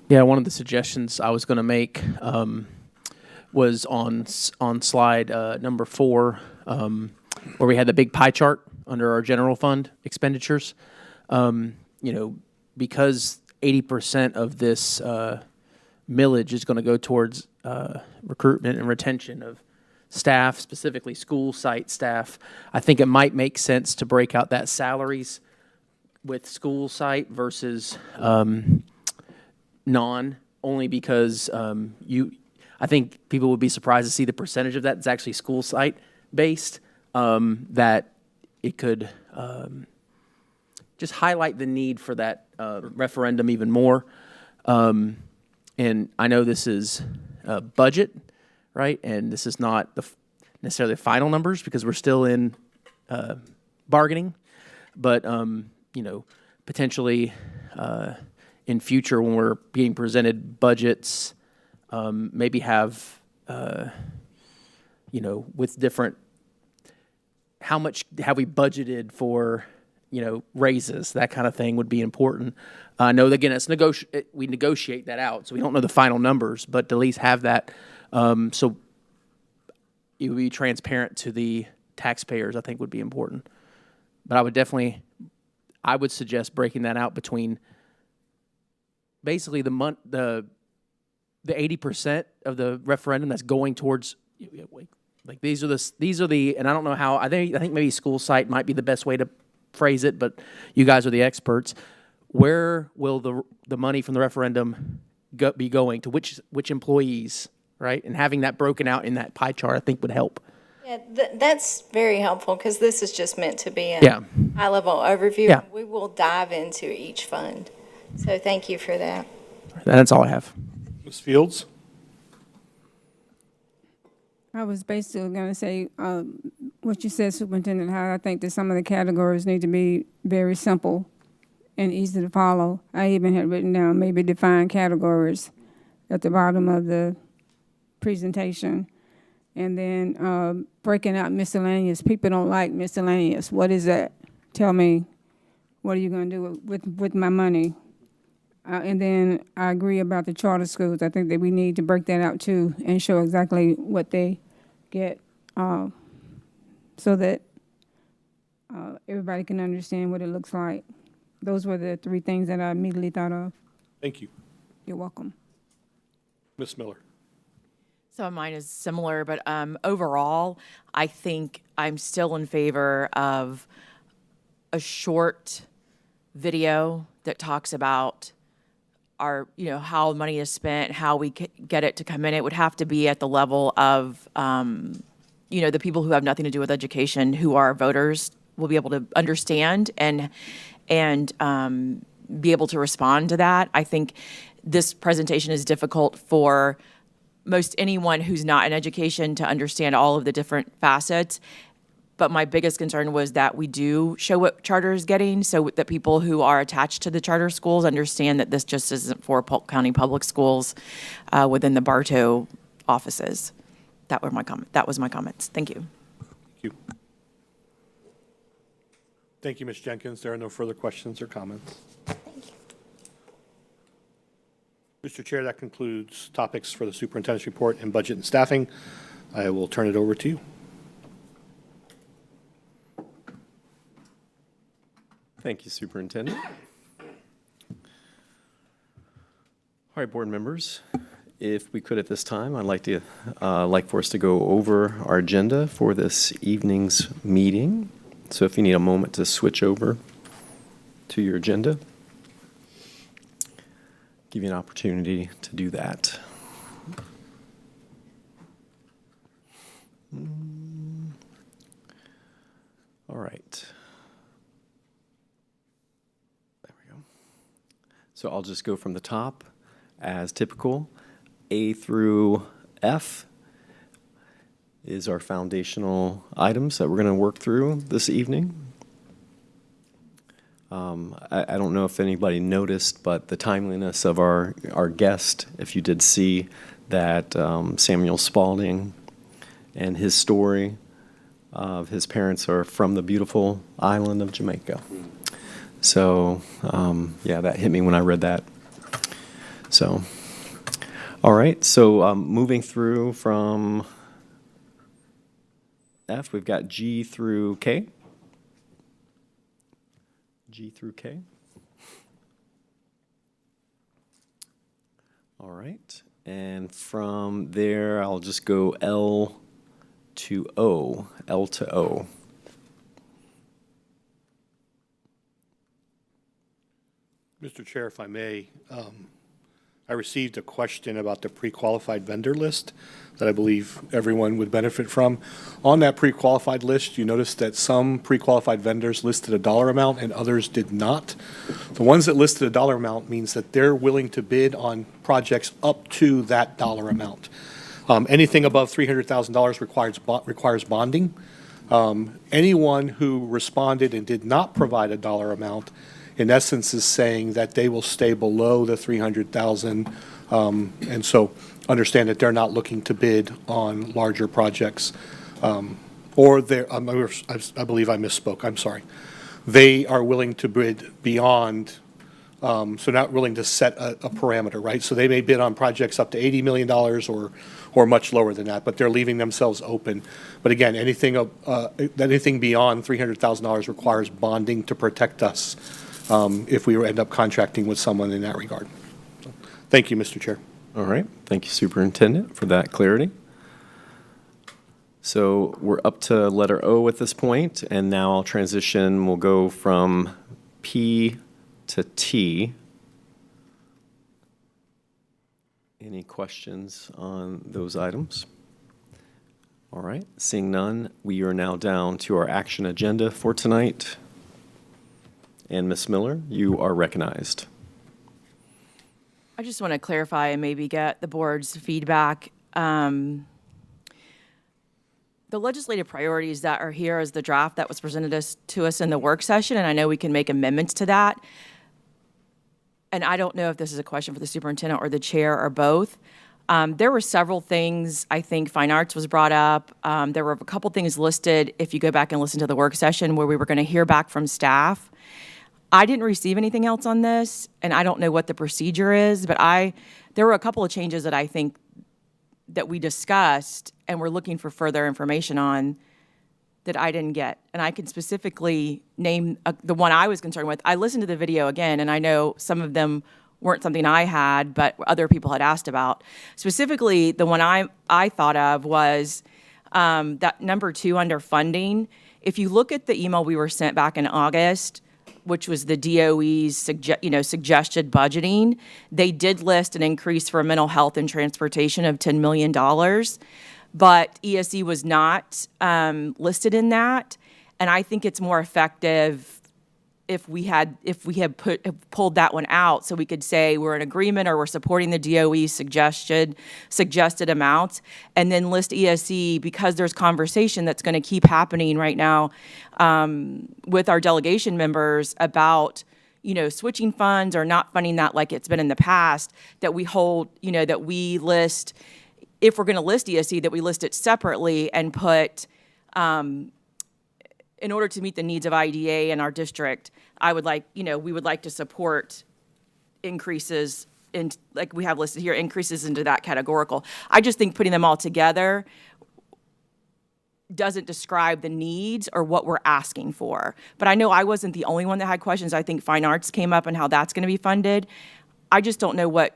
Yeah, one of the suggestions I was going to make was on slide number 4, where we had the big pie chart under our general fund expenditures. Because 80% of this millage is going to go towards recruitment and retention of staff, specifically school site staff, I think it might make sense to break out that salaries with school site versus non, only because I think people would be surprised to see the percentage of that is actually school site based, that it could just highlight the need for that referendum even more. And I know this is a budget, right? And this is not necessarily the final numbers because we're still in bargaining. But, potentially in future when we're being presented budgets, maybe have, with different, how much have we budgeted for, raises, that kind of thing would be important. I know that, again, we negotiate that out, so we don't know the final numbers, but to at least have that, so it would be transparent to the taxpayers, I think would be important. But I would suggest breaking that out between basically the 80% of the referendum that's going towards, like these are the, and I don't know how, I think maybe school site might be the best way to phrase it, but you guys are the experts. Where will the money from the referendum be going to which employees, right? And having that broken out in that pie chart, I think would help. Yeah, that's very helpful because this is just meant to be a high-level overview. Yeah. We will dive into each fund. So thank you for that. That's all I have. Ms. Fields? I was basically going to say, what you said, Superintendent Hyde. I think that some of the categories need to be very simple and easy to follow. I even had written down maybe define categories at the bottom of the presentation. And then breaking out miscellaneous. People don't like miscellaneous. What is that? Tell me, what are you going to do with my money? And then I agree about the charter schools. I think that we need to break that out too and show exactly what they get so that everybody can understand what it looks like. Those were the three things that I immediately thought of. Thank you. You're welcome. Ms. Miller. So mine is similar, but overall, I think I'm still in favor of a short video that talks about our, how money is spent, how we get it to come in. It would have to be at the level of, the people who have nothing to do with education, who are voters, will be able to understand and be able to respond to that. I think this presentation is difficult for most anyone who's not in education to understand all of the different facets. But my biggest concern was that we do show what charter is getting so that people who are attached to the charter schools understand that this just isn't for Polk County Public Schools within the Bartow offices. That was my comments. Thank you. Thank you. Thank you, Ms. Jenkins. There are no further questions or comments. Mr. Chair, that concludes topics for the superintendent's report and budget and staffing. I will turn it over to you. Thank you, Superintendent. All right, board members, if we could at this time, I'd like for us to go over our agenda for this evening's meeting. So if you need a moment to switch over to your agenda, give you an opportunity to do that. All right. There we go. So I'll just go from the top as typical. A through F is our foundational items that we're going to work through this evening. I don't know if anybody noticed, but the timeliness of our guest, if you did see that Samuel Spalding and his story of his parents are from the beautiful island of Jamaica. So, yeah, that hit me when I read that. So, all right, so moving through from F, we've got G through K. G through K. All right, and from there, I'll just go L to O, L to O. Mr. Chair, if I may, I received a question about the pre-qualified vendor list that I believe everyone would benefit from. On that pre-qualified list, you notice that some pre-qualified vendors listed a dollar amount and others did not. The ones that listed a dollar amount means that they're willing to bid on projects up to that dollar amount. Anything above $300,000 requires bonding. Anyone who responded and did not provide a dollar amount, in essence, is saying that they will stay below the 300,000, and so understand that they're not looking to bid on larger projects, or they're, I believe I misspoke. I'm sorry. They are willing to bid beyond, so not willing to set a parameter, right? So they may bid on projects up to $80 million or much lower than that, but they're leaving themselves open. But again, anything beyond $300,000 requires bonding to protect us if we end up contracting with someone in that regard. So, thank you, Mr. Chair. All right, thank you, Superintendent, for that clarity. So we're up to letter O at this point, and now I'll transition. We'll go from P to T. Any questions on those items? All right, seeing none, we are now down to our action agenda for tonight. And Ms. Miller, you are recognized. I just want to clarify and maybe get the board's feedback. The the legislative priorities that are here is the draft that was presented to us in the work session, and I know we can make amendments to that. And I don't know if this is a question for the superintendent or the chair or both. There were several things, I think fine arts was brought up. There were a couple things listed, if you go back and listen to the work session, where we were going to hear back from staff. I didn't receive anything else on this, and I don't know what the procedure is, but there were a couple of changes that I think that we discussed and we're looking for further information on that I didn't get. And I can specifically name the one I was concerned with. I listened to the video again, and I know some of them weren't something I had, but other people had asked about. Specifically, the one I thought of was that number 2 under funding. If you look at the email we were sent back in August, which was the DOE's suggested budgeting, they did list an increase for mental health and transportation of $10 million, but ESE was not listed in that. And I think it's more effective if we had pulled that one out, so we could say we're in agreement or we're supporting the DOE's suggested amounts, and then list ESE, because there's conversation that's going to keep happening right now with our delegation members about switching funds or not funding that like it's been in the past, that we hold, that we list, if we're going to list ESE, that we list it separately and put in order to meet the needs of IDA in our district, we would like to support increases in, like we have listed here, increases into that categorical. I just think putting them all together doesn't describe the needs or what we're asking for. But I know I wasn't the only one that had questions. I think fine arts came up and how that's going to be funded. I just don't know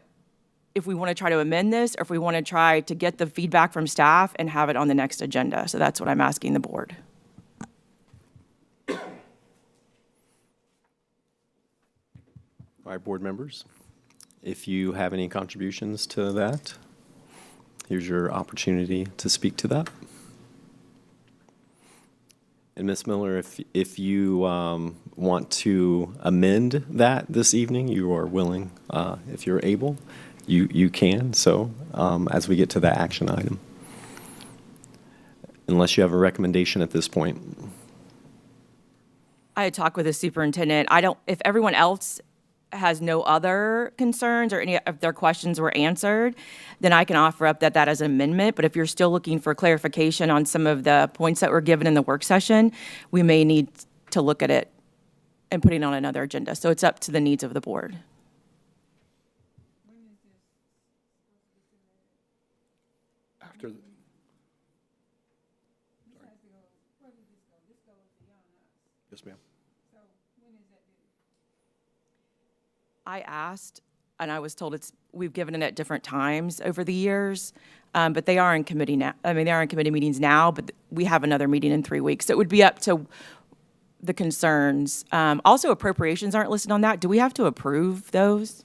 if we want to try to amend this or if we want to try to get the feedback from staff and have it on the next agenda. So that's what I'm asking the board. All right, board members, if you have any contributions to that, here's your opportunity to speak to that. And Ms. Miller, if you want to amend that this evening, you are willing, if you're able, you can, so as we get to the action item. Unless you have a recommendation at this point. I had talked with the superintendent. If everyone else has no other concerns or any of their questions were answered, then I can offer up that as an amendment. But if you're still looking for clarification on some of the points that were given in the work session, we may need to look at it and put it on another agenda. So it's up to the needs of the board. After, yes, ma'am. I asked, and I was told we've given it at different times over the years, but they are in committee now. I mean, they are in committee meetings now, but we have another meeting in 3 weeks. So it would be up to the concerns. Also, appropriations aren't listed on that. Do we have to approve those?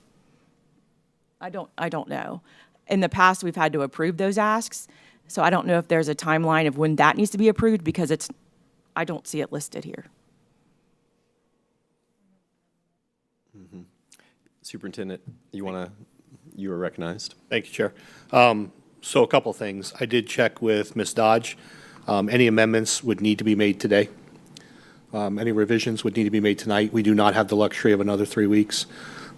I don't know. In the past, we've had to approve those asks, so I don't know if there's a timeline of when that needs to be approved because I don't see it listed here. Superintendent, you are recognized. Thank you, Chair. So a couple things. I did check with Ms. Dodge. Any amendments would need to be made today. Any revisions would need to be made tonight. We do not have the luxury of another 3 weeks.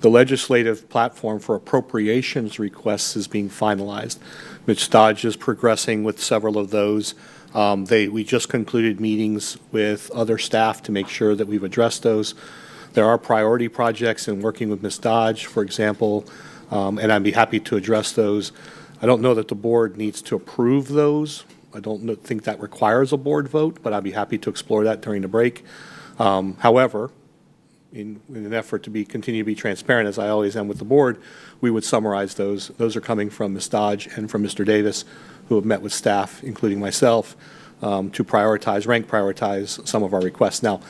The legislative platform for appropriations requests is being finalized. Ms. Dodge is progressing with several of those. We just concluded meetings with other staff to make sure that we've addressed those. There are priority projects in working with Ms. Dodge, for example, and I'd be happy to address those. I don't know that the board needs to approve those. I don't think that requires a board vote, but I'd be happy to explore that during the break. However, in an effort to continue to be transparent, as I always am with the board, we would summarize those. Those are coming from Ms. Dodge and from Mr. Davis, who have met with staff, including myself, to rank prioritize some of our requests. Now,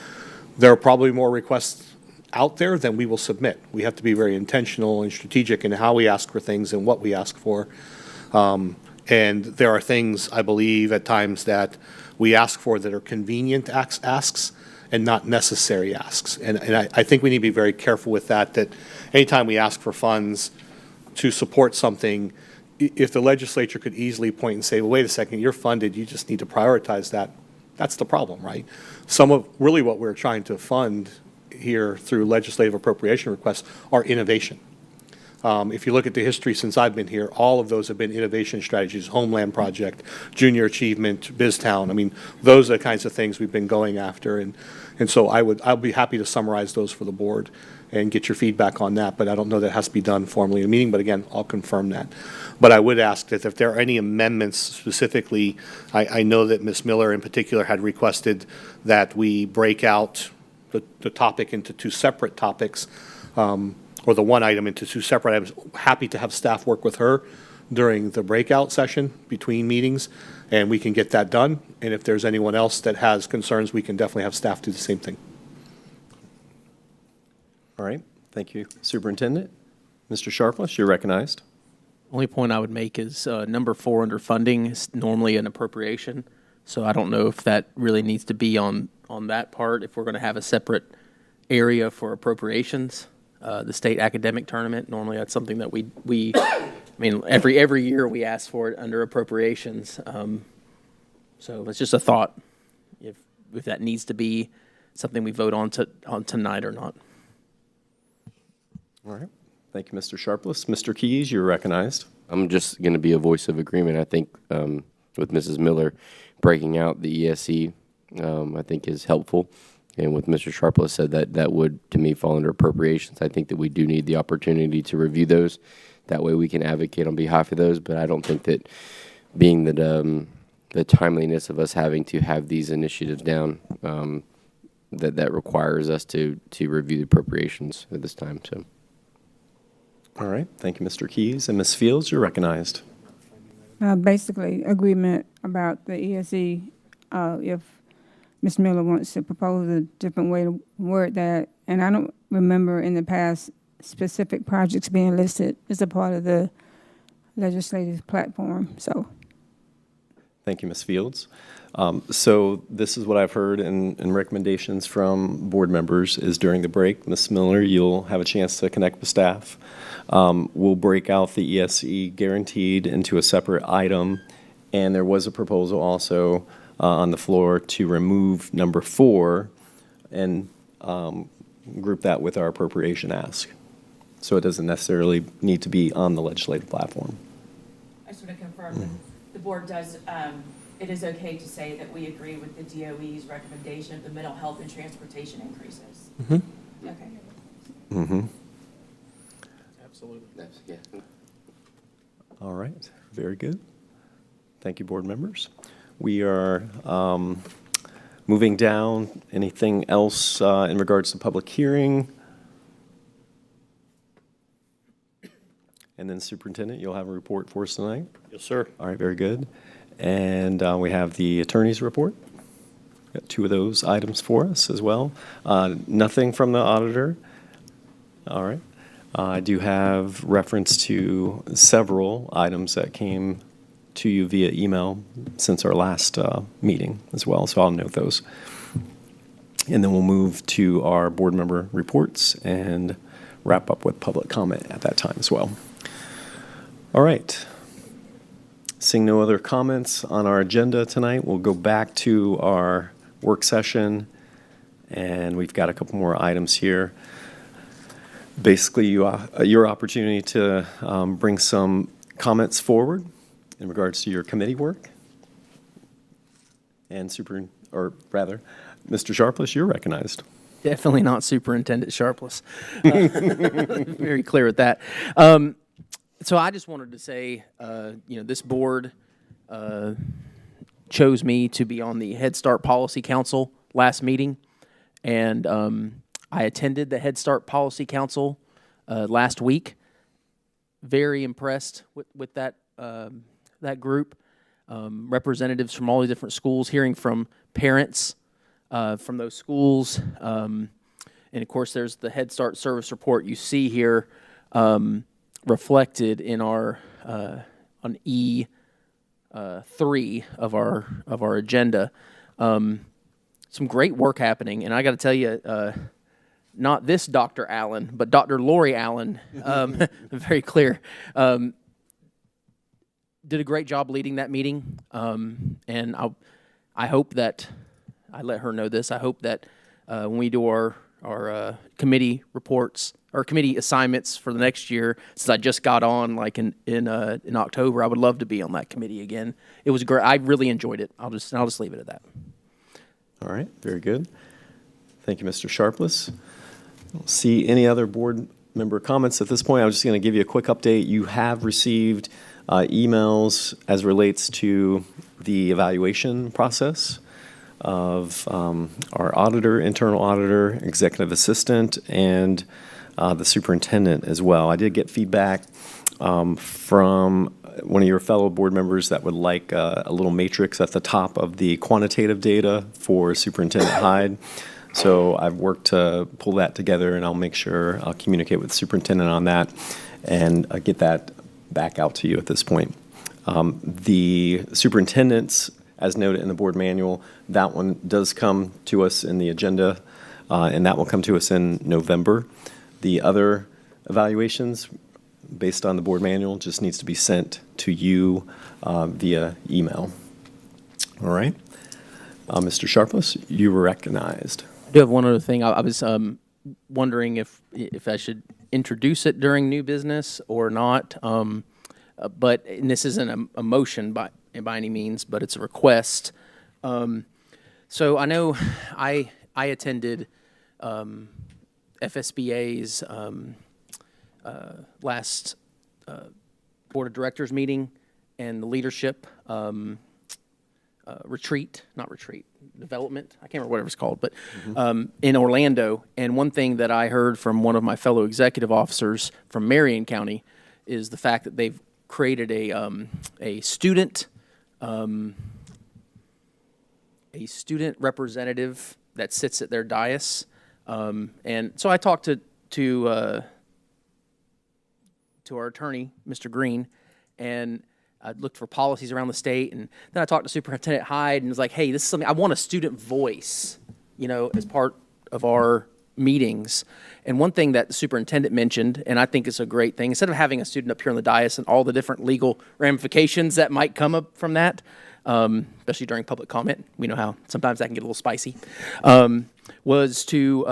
there are probably more requests out there than we will submit. We have to be very intentional and strategic in how we ask for things and what we ask for. And there are things, I believe, at times that we ask for that are convenient asks and not necessary asks. And I think we need to be very careful with that anytime we ask for funds to support something, if the legislature could easily point and say, well, wait a second, you're funded, you just need to prioritize that, that's the problem, right? Some of, really what we're trying to fund here through legislative appropriation requests are innovation. If you look at the history since I've been here, all of those have been innovation strategies, Homeland Project, Junior Achievement, BizTown. I mean, those are the kinds of things we've been going after. And so I'll be happy to summarize those for the board and get your feedback on that. But I don't know that it has to be done formally in a meeting. But again, I'll confirm that. But I would ask that if there are any amendments specifically, I know that Ms. Miller in particular had requested that we break out the topic into two separate topics, or the one item into two separate items. Happy to have staff work with her during the breakout session between meetings, and we can get that done. And if there's anyone else that has concerns, we can definitely have staff do the same thing. All right, thank you, Superintendent. Mr. Sharpless, you're recognized. Only point I would make is number 4 under funding is normally an appropriation. So I don't know if that really needs to be on that part, if we're going to have a separate area for appropriations. The state academic tournament, normally that's something that we I mean, every year we ask for it under appropriations. So it's just a thought, if that needs to be something we vote on tonight or not. All right, thank you, Mr. Sharpless. Mr. Keys, you're recognized. I'm just going to be a voice of agreement. I think with Mrs. Miller, breaking out the ESE, I think is helpful. And with Mr. Sharpless said that would, to me, fall under appropriations. I think that we do need the opportunity to review those. That way we can advocate on behalf of those. But I don't think that being that the timeliness of us having to have these initiatives down, that requires us to review the appropriations at this time. So. All right, thank you, Mr. Keys. And Ms. Fields, you're recognized. Basically, agreement about the ESE, if Ms. Miller wants to propose a different way to word that. And I don't remember in the past specific projects being listed as a part of the legislative platform, so. Thank you, Ms. Fields. So this is what I've heard in recommendations from board members is during the break, Ms. Miller, you'll have a chance to connect with staff. We'll break out the ESE guaranteed into a separate item. And there was a proposal also on the floor to remove number 4 and group that with our appropriation ask. So it doesn't necessarily need to be on the legislative platform. I just want to confirm that the board does, it is okay to say that we agree with the DOE's recommendation of the mental health and transportation increases. Mm-hmm. Okay. Mm-hmm. Absolutely. Yeah. All right, very good. Thank you, board members. We are moving down. Anything else in regards to public hearing? And then Superintendent, you'll have a report for us tonight? Yes, sir. All right, very good. And we have the attorney's report. Got 2 of those items for us as well. Nothing from the auditor. All right. I do have reference to several items that came to you via email since our last meeting as well, so I'll note those. And then we'll move to our board member reports and wrap up with public comment at that time as well. All right. Seeing no other comments on our agenda tonight, we'll go back to our work session, and we've got a couple more items here. Basically, your opportunity to bring some comments forward in regards to your committee work. And Mr. Sharpless, you're recognized. Definitely not Superintendent Sharpless. Very clear with that. So I just wanted to say, this board chose me to be on the Head Start Policy Council last meeting, and I attended the Head Start Policy Council last week. Very impressed with that group. Representatives from all the different schools, hearing from parents from those schools. And of course, there's the Head Start service report you see here reflected in our on E3 of our agenda. Some great work happening, and I got to tell you, not this Dr. Allen, but Dr. Lori Allen, very clear. did a great job leading that meeting, and I hope that, I let her know this, I hope that when we do our committee reports, or committee assignments for the next year, since I just got on like in October, I would love to be on that committee again. It was great. I really enjoyed it. I'll just leave it at that. All right, very good. Thank you, Mr. Sharpless. I don't see any other board member comments at this point. I'm just going to give you a quick update. You have received emails as relates to the evaluation process of our auditor, internal auditor, executive assistant, and the superintendent as well. I did get feedback from one of your fellow board members that would like a little matrix at the top of the quantitative data for Superintendent Hyde. So I've worked to pull that together, and I'll make sure I'll communicate with the superintendent on that and get that back out to you at this point. The superintendents, as noted in the board manual, that one does come to us in the agenda, and that will come to us in November. The other evaluations, based on the board manual, just needs to be sent to you via email. All right. Mr. Sharpless, you were recognized. I do have one other thing. I was wondering if I should introduce it during new business or not. But and this isn't a motion by any means, but it's a request. So I know I attended FSBA's last board of directors meeting and the leadership development, I can't remember whatever it's called, but in Orlando. And one thing that I heard from one of my fellow executive officers from Marion County is the fact that they've created a student representative that sits at their dais. And so I talked to our attorney, Mr. Green, and I looked for policies around the state, and then I talked to Superintendent Hyde and was like, hey, this is something, I want a student voice, as part of our meetings. And one thing that the superintendent mentioned, and I think is a great thing, instead of having a student up here on the dais and all the different legal ramifications that might come up from that, especially during public comment, we know how sometimes that can get a little spicy, was to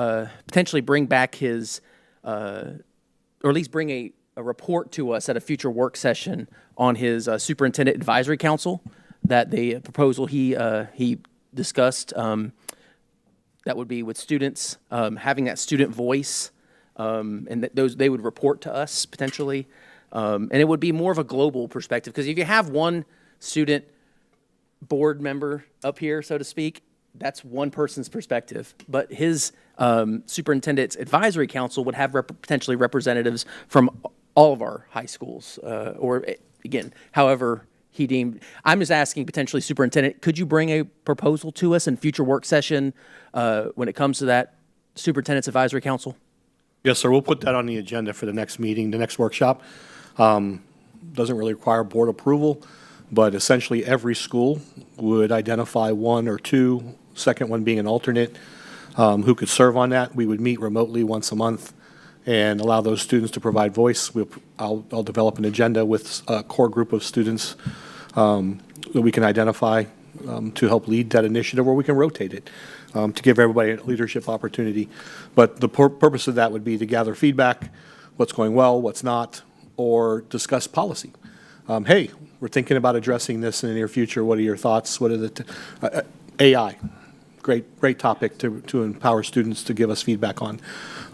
potentially bring back his, or at least bring a report to us at a future work session on his superintendent advisory council, that the proposal he discussed, that would be with students, having that student voice, and that they would report to us potentially, and it would be more of a global perspective, because if you have one student board member up here, so to speak, that's one person's perspective, but his superintendent's advisory council would have potentially representatives from all of our high schools, or again, however he deemed. I'm just asking potentially, superintendent, could you bring a proposal to us in future work session when it comes to that superintendent's advisory council? Yes, sir. We'll put that on the agenda for the next meeting, the next workshop. Doesn't really require board approval, but essentially every school would identify one or two, second one being an alternate, who could serve on that. We would meet remotely once a month and allow those students to provide voice. I'll develop an agenda with a core group of students that we can identify to help lead that initiative, or we can rotate it to give everybody a leadership opportunity. But the purpose of that would be to gather feedback, what's going well, what's not, or discuss policy. Hey, we're thinking about addressing this in the near future. What are your thoughts? What are the AI? Great topic to empower students to give us feedback on,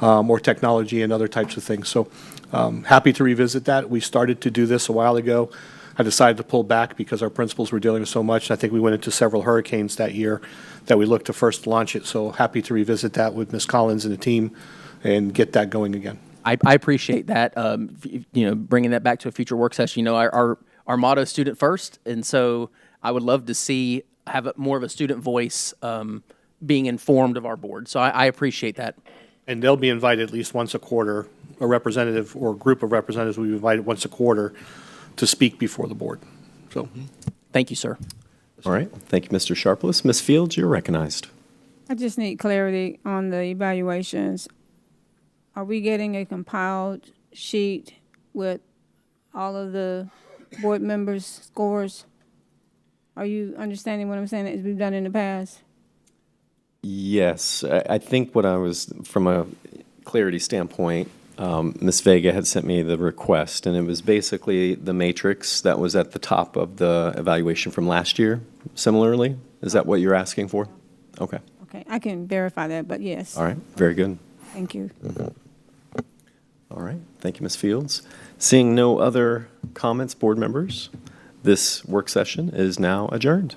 or technology and other types of things. So happy to revisit that. We started to do this a while ago. I decided to pull back because our principals were dealing with so much. I think we went into several hurricanes that year that we looked to first launch it. So happy to revisit that with Ms. Collins and the team and get that going again. I appreciate that, bringing that back to a future work session. Our motto is student first, and so I would love to have more of a student voice being informed of our board. So I appreciate that. And they'll be invited at least once a quarter. A representative or a group of representatives will be invited once a quarter to speak before the board. So, thank you, sir. All right. Thank you, Mr. Sharpless. Ms. Fields, you're recognized. I just need clarity on the evaluations. Are we getting a compiled sheet with all of the board members' scores? Are you understanding what I'm saying, as we've done in the past? Yes, I think what I was, from a clarity standpoint, Ms. Vega had sent me the request, and it was basically the matrix that was at the top of the evaluation from last year, similarly? Is that what you're asking for? Okay, Okay, I can verify that, but yes. all right, very good. Thank you. All right, thank you, Ms. Fields. Seeing no other comments, board members, this work session is now adjourned.